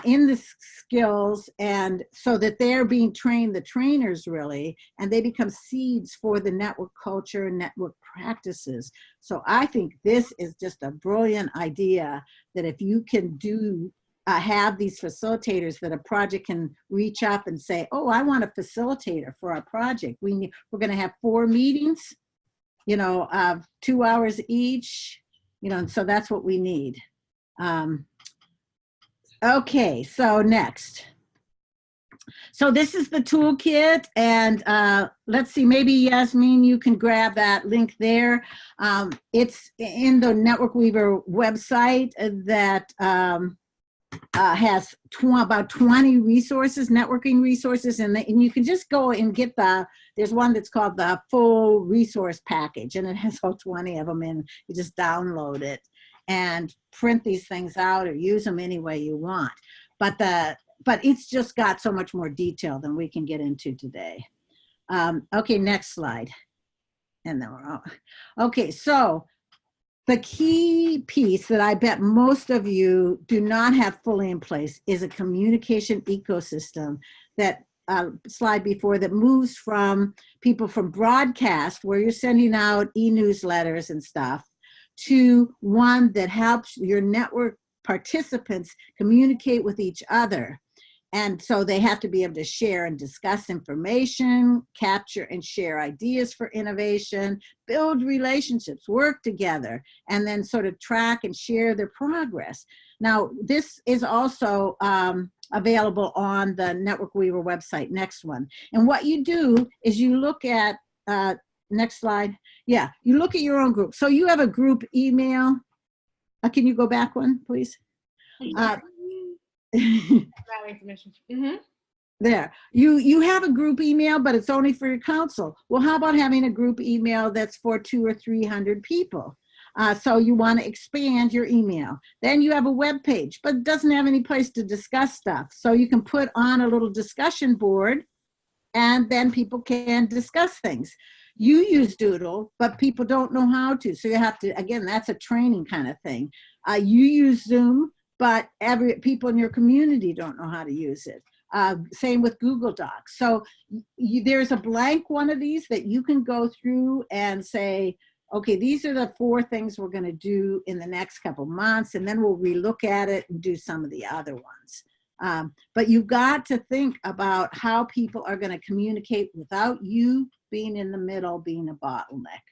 in the skills, and so that they're being trained, the trainers really, and they become seeds for the network culture and network practices. So I think this is just a brilliant idea, that if you can do have these facilitators, that a project can reach up and say, oh, I want a facilitator for our project. We're going to have 4 meetings, you know, 2 hours each, you know, and so that's what we need. Okay, so next. So this is the toolkit, and let's see, maybe Yasmin, you can grab that link there. It's in the Network Weaver website that has about 20 resources, networking resources, and you can just go and get there's one that's called the full resource package, and it has all 20 of them, and you just download it and print these things out or use them any way you want. But it's just got so much more detail than we can get into today. Okay, next slide. And then okay, so the key piece that I bet most of you do not have fully in place is a communication ecosystem that slide before, that moves from people from broadcast, where you're sending out e-newsletters and stuff, to one that helps your network participants communicate with each other. And so they have to be able to share and discuss information, capture and share ideas for innovation, build relationships, work together, and then sort of track and share their progress. Now, this is also available on the Network Weaver website, next one. And what you do is you look at, next slide. Yeah, you look at your own group. So you have a group email. Can you go back one, please? There, you have a group email, but it's only for your council. Well, how about having a group email that's for 200 or 300 people? So you want to expand your email. Then you have a web page, but it doesn't have any place to discuss stuff. So you can put on a little discussion board, and then people can discuss things. You use Doodle, but people don't know how to. So you have to, again, that's a training kind of thing. You use Zoom, but people in your community don't know how to use it. Same with Google Docs. So there's a blank one of these that you can go through and say, okay, these are the 4 things we're going to do in the next couple months, and then we'll relook at it and do some of the other ones. But you've got to think about how people are going to communicate without you being in the middle, being a bottleneck.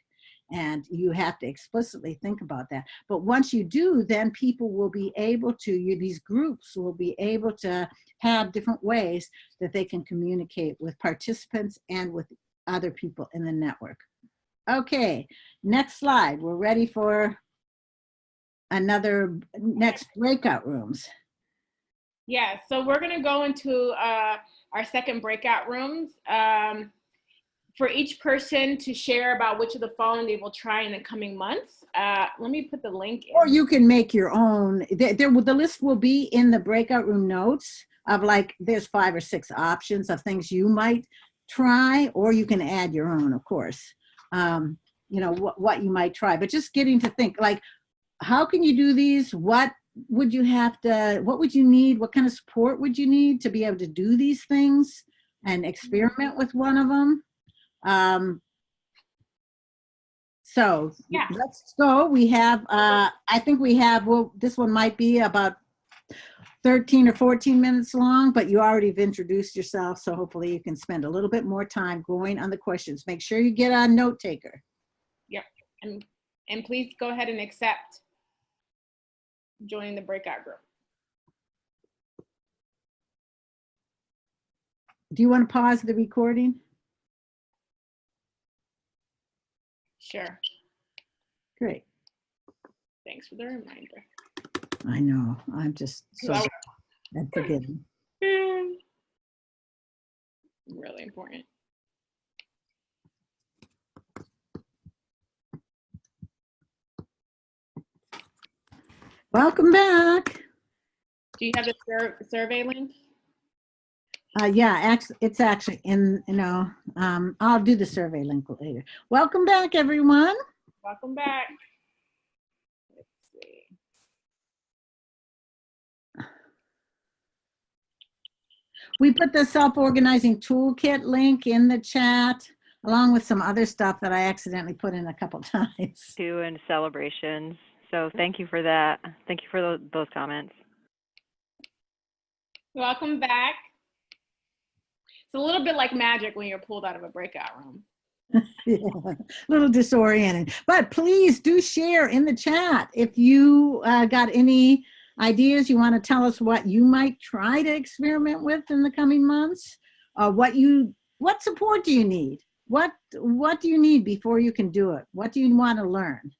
And you have to explicitly think about that. But once you do, then people will be able to, these groups will be able to have different ways that they can communicate with participants and with other people in the network. Okay, next slide. We're ready for next breakout rooms. Yeah, so we're gonna go into our second breakout rooms. For each person to share about which of the following they will try in the coming months. Let me put the link in. Or you can make your own. The list will be in the breakout room notes of, like, there's 5 or 6 options of things you might try, or you can add your own, of course. You know, what you might try, but just getting to think, like, how can you do these? What would you need? What kind of support would you need to be able to do these things and experiment with one of them? So yeah, let's go. We have, I think we have, well, this one might be about 13 or 14 minutes long, but you already have introduced yourself. So hopefully you can spend a little bit more time going on the questions. Make sure you get a note taker. Yep. And please go ahead and accept joining the breakout group. Do you want to pause the recording? Sure. Great. Thanks for the reminder. I know. I'm just so forgetting. Really important. Welcome back. Do you have the survey link? Yeah, it's actually in, I'll do the survey link later. Welcome back, everyone. Welcome back. Let's see. We put the self-organizing toolkit link in the chat, along with some other stuff that I accidentally put in a couple times. Too, and celebrations. So thank you for that. Thank you for those comments. Welcome back. It's a little bit like magic when you're pulled out of a breakout room. Yeah, a little disorienting. But please do share in the chat if you got any ideas. You want to tell us what you might try to experiment with in the coming months. What support do you need? What do you need before you can do it? What do you want to learn?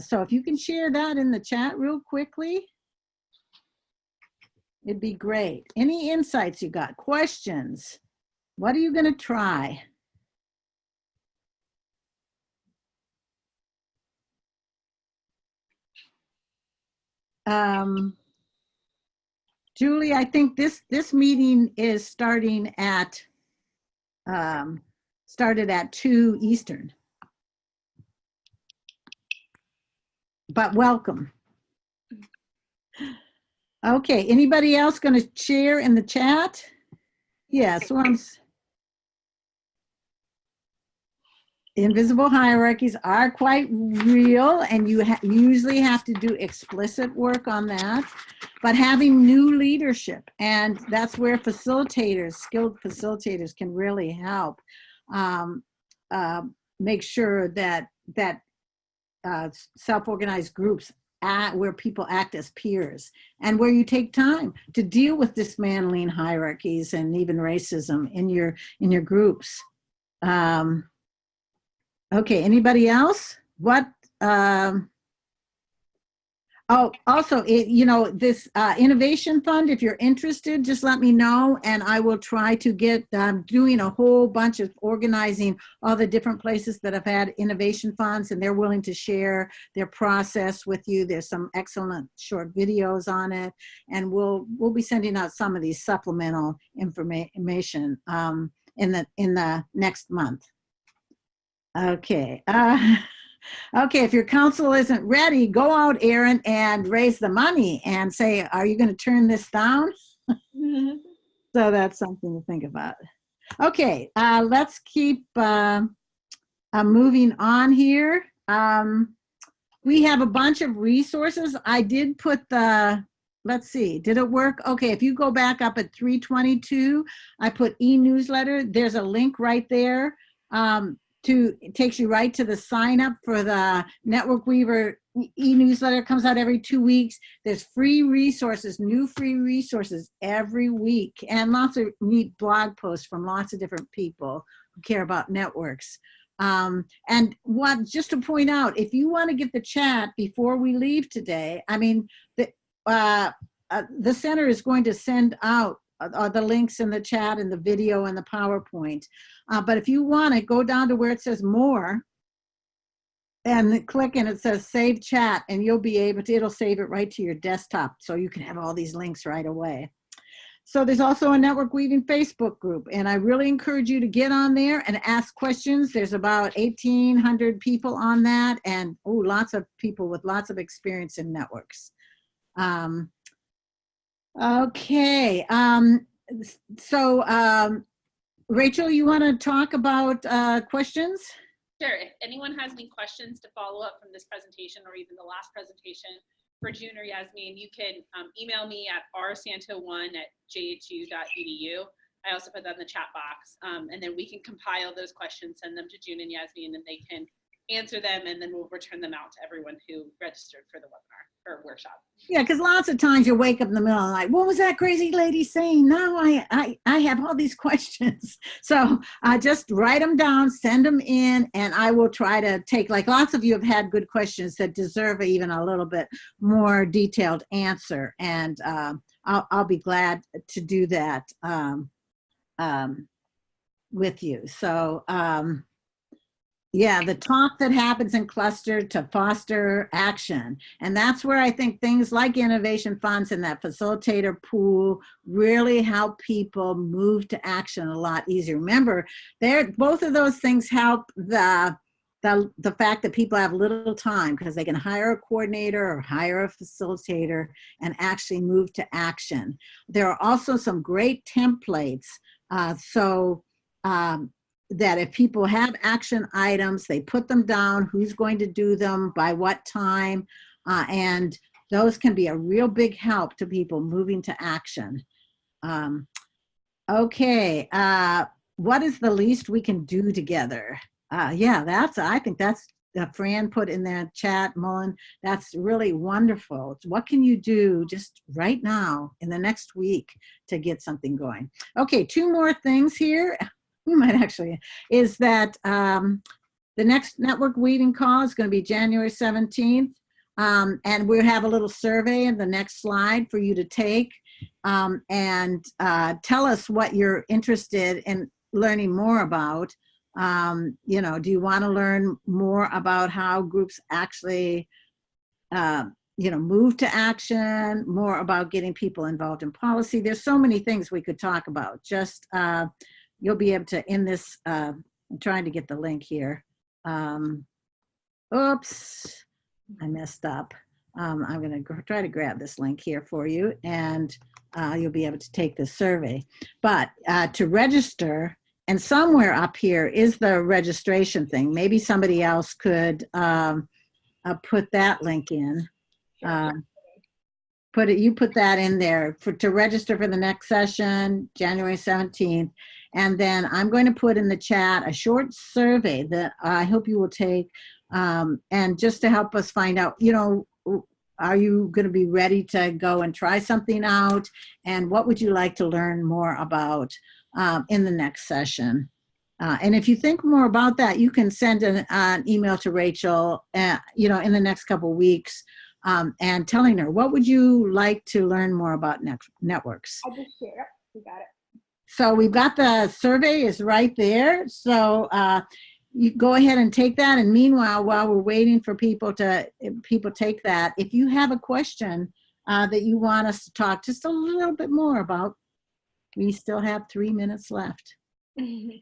So if you can share that in the chat real quickly, it'd be great. Any insights you got? Questions? What are you going to try? Julie, I think this meeting is starting at started at 2 Eastern. But welcome. Okay, anybody else going to share in the chat? Yes, invisible hierarchies are quite real, and you usually have to do explicit work on that. But having new leadership, and that's where facilitators, skilled facilitators, can really help make sure that self-organized groups where people act as peers, and where you take time to deal with dismantling hierarchies and even racism in your groups. Okay, anybody else? What? Oh, also, this innovation fund, if you're interested, just let me know, and I will try to get doing a whole bunch of organizing all the different places that have had innovation funds, and they're willing to share their process with you. There's some excellent short videos on it, and we'll be sending out some of these supplemental information in the next month. Okay. Okay, if your council isn't ready, go out, Aaron, and raise the money and say, are you going to turn this down? So that's something to think about. Okay, let's keep moving on here. We have a bunch of resources. I did put let's see, did it work? Okay, if you go back up at 322, I put e-newsletter. There's a link right there. It takes you right to the sign up for the Network Weaver e-newsletter. Comes out every 2 weeks. There's free resources, new free resources every week, and lots of neat blog posts from lots of different people who care about networks. And just to point out, if you want to get the chat before we leave today, I mean, the center is going to send out the links in the chat and the video and the PowerPoint. But if you want to, go down to where it says more and click, and it says save chat, and you'll be able to, it'll save it right to your desktop, so you can have all these links right away. So there's also a Network Weaving Facebook group, and I really encourage you to get on there and ask questions. There's about 1,800 people on that, and lots of people with lots of experience in networks. Okay, Rachel, you want to talk about questions? Sure. If anyone has any questions to follow up from this presentation or even the last presentation for June or Yasmin, you can email me at rsanto1@jhu.edu. I also put that in the chat box, and then we can compile those questions, send them to June and Yasmin, and they can answer them, and then we'll return them out to everyone who registered for the webinar or workshop. Yeah, because lots of times you wake up in the middle of the night, what was that crazy lady saying? Now I have all these questions. So just write them down, send them in, and I will try to take, like, lots of you have had good questions that deserve even a little bit more detailed answer. And I'll be glad to do that with you. So, yeah, the talk that happens in cluster to foster action. And that's where I think things like innovation funds and that facilitator pool really help people move to action a lot easier. Remember, both of those things help the the fact that people have little time because they can hire a coordinator or hire a facilitator and actually move to action. There are also some great templates. That if people have action items, they put them down, who's going to do them, by what time, and those can be a real big help to people moving to action. Okay, what is the least we can do together? Yeah, I think that's Fran put in that chat, Mullen. That's really wonderful. It's what can you do just right now in the next week to get something going? Okay, 2 more things here. We might actually, is that the next network weaving call is going to be January 17th. And we'll have a little survey in the next slide for you to take and tell us what you're interested in learning more about. You know, do you want to learn more about how groups actually, you know, move to action, more about getting people involved in policy? There's so many things we could talk about. Just, you'll be able to, in this, I'm trying to get the link here. Oops, I messed up. I'm going to try to grab this link here for you, and you'll be able to take this survey. But to register, and somewhere up here is the registration thing. Maybe somebody else could put that link in. You put that in there to register for the next session, January 17th. And then I'm going to put in the chat a short survey that I hope you will take, and just to help us find out, you know, are you going to be ready to go and try something out? And what would you like to learn more about in the next session? And if you think more about that, you can send an email to Rachel, you know, in the next couple of weeks, and telling her, what would you like to learn more about networks? I'll just share it. We got it. So we've got the survey is right there. So you go ahead and take that. And meanwhile, while we're waiting for people take that, if you have a question that you want us to talk just a little bit more about, we still have 3 minutes left. You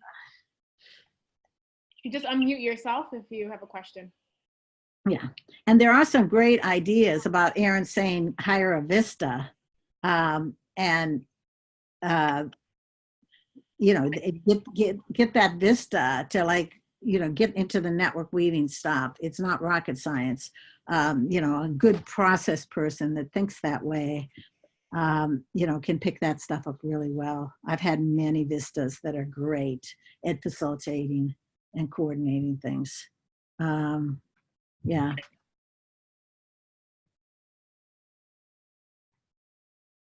just unmute yourself if you have a question. Yeah, and there are some great ideas about Aaron saying hire a Vista, and you know, get that Vista to, like, you know, get into the network weaving stuff. It's not rocket science. You know, a good process person that thinks that way, you know, can pick that stuff up really well. I've had many Vistas that are great at facilitating and coordinating things. Yeah.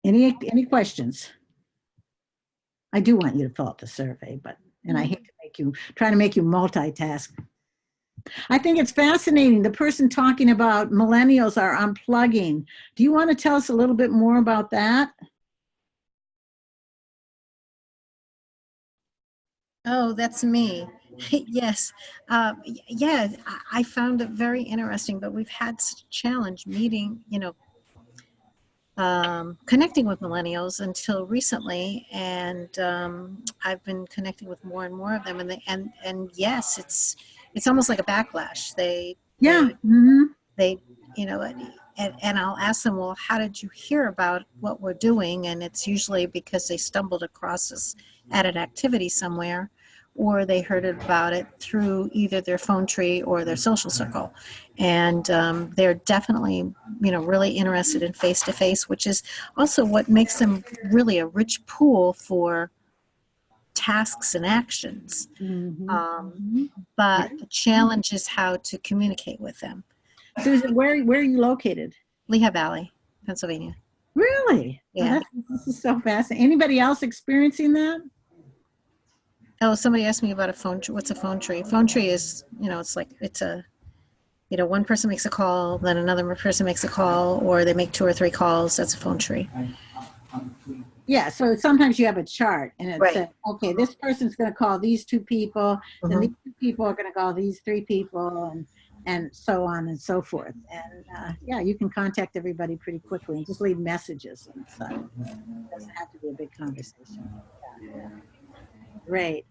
Any questions? I do want you to fill out the survey, and I hate to try to make you multitask. I think it's fascinating. The person talking about millennials are unplugging. Do you want to tell us a little bit more about that? Oh, that's me. Yes. Yeah, I found it very interesting, but we've had such a challenge meeting, you know, connecting with millennials until recently. And I've been connecting with more and more of them. And yes, it's almost like a backlash. They, you know, and I'll ask them, well, how did you hear about what we're doing? And it's usually because they stumbled across us at an activity somewhere, or they heard about it through either their phone tree or their social circle. And they're definitely, you know, really interested in face-to-face, which is also what makes them really a rich pool for tasks and actions. But the challenge is how to communicate with them. Susan, where are you located? Lehigh Valley, Pennsylvania. Really? Yeah. Oh, this is so fascinating. Anybody else experiencing that? Oh, somebody asked me about a phone tree. What's a phone tree? Phone tree is, you know, it's a, you know, one person makes a call, then another person makes a call, or they make 2 or 3 calls. That's a phone tree. Yeah, so sometimes you have a chart and it Right. says, okay, this person's going to call these 2 people, then these 2 people are going to call these 3 people, and so on and so forth. And yeah, you can contact everybody pretty quickly and just leave messages and stuff. It doesn't have to be a big conversation. Yeah. Great.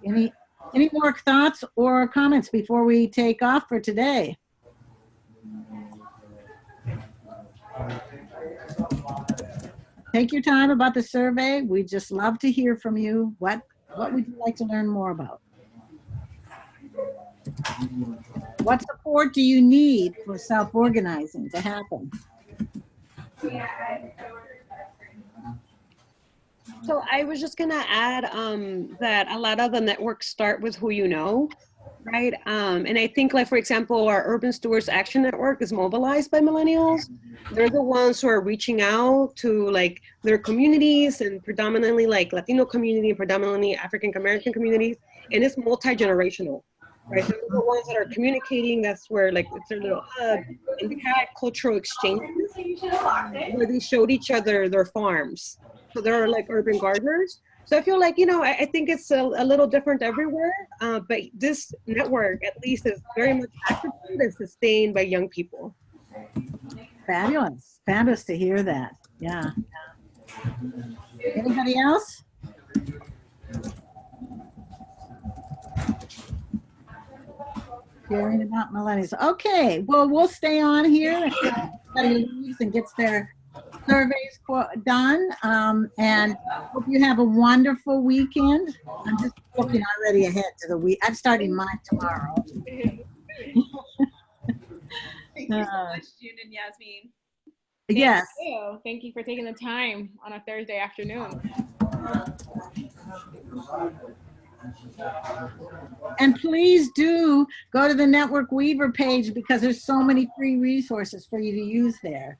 Any Any more thoughts or comments before we take off for today? Take your time about the survey. We'd just love to hear from you. What would you like to learn more about? What support do you need for self-organizing to happen? So I was just gonna add that a lot of the networks start with who you know, right? And I think, like, for example, our Urban Stewards Action Network is mobilized by millennials. They're the ones who are reaching out to like their communities, and predominantly like Latino community, predominantly African American communities, and it's multi-generational, right? So they're the ones that are communicating. That's where like it's their little hub, and they had cultural exchanges where they showed each other their farms. So there are like urban gardeners. So I feel like, you know, I think it's a little different everywhere, but this network at least is very much active and sustained by young people. Fabulous. Fabulous to hear that. Yeah. Anybody else? Hearing about millennials. Okay, well, we'll stay on here until everybody leaves and gets their surveys done. And hope you have a wonderful weekend. I'm just looking already ahead to the week. I'm starting mine tomorrow. Thank you so much, June and Yasmin. Yes. Thank you for taking the time on a Thursday afternoon. And please do go to the Network Weaver page because there's so many free resources for you to use there.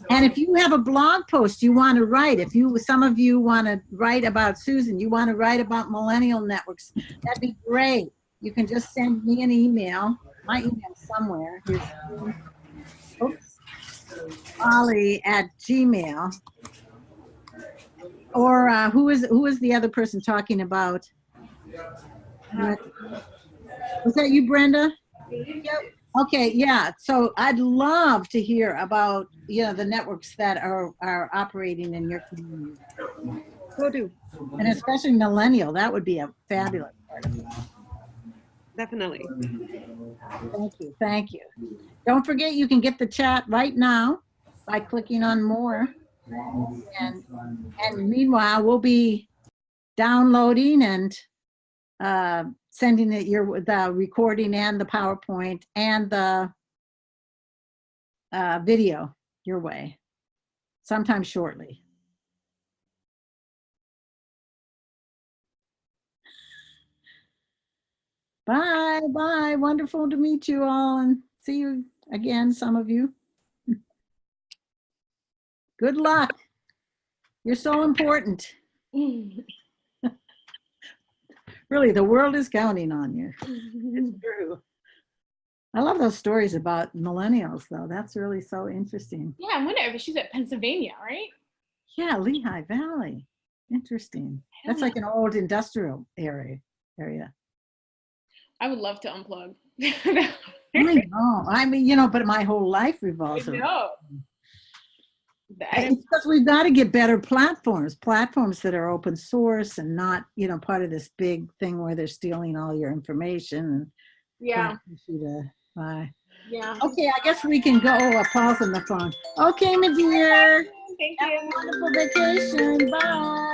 And if you have a blog post you want to write, some of you want to write about Susan, you want to write about millennial networks, that'd be great. You can just send me an email. My email somewhere. Here's Holley@gmail. Or who is the other person talking about? Was that you, Brenda? Yep. Okay, yeah. So I'd love to hear about the networks that are operating in your community. Will do. And especially millennial, that would be a fabulous part of it. Definitely. Thank you. Thank you. Don't forget you can get the chat right now by clicking on more. And meanwhile, we'll be downloading and sending it the recording and the PowerPoint and the video your way sometime shortly. Bye. Bye. Wonderful to meet you all and see you again, some of you. Good luck. You're so important. Really, the world is counting on you. It's true. I love those stories about millennials, though. That's really so interesting. Yeah, I wonder if she's at Pennsylvania, right? Yeah, Lehigh Valley. Interesting. That's like an old industrial area. I would love to unplug. I know. I mean, but my whole life revolves around. It's because we've got to get better platforms that are open source and not, part of this big thing where they're stealing all your information. Yeah. Bye. Yeah. Okay, I guess we can go. Paul's on the phone. Okay, my dear. Thank you. Have a wonderful vacation. Bye.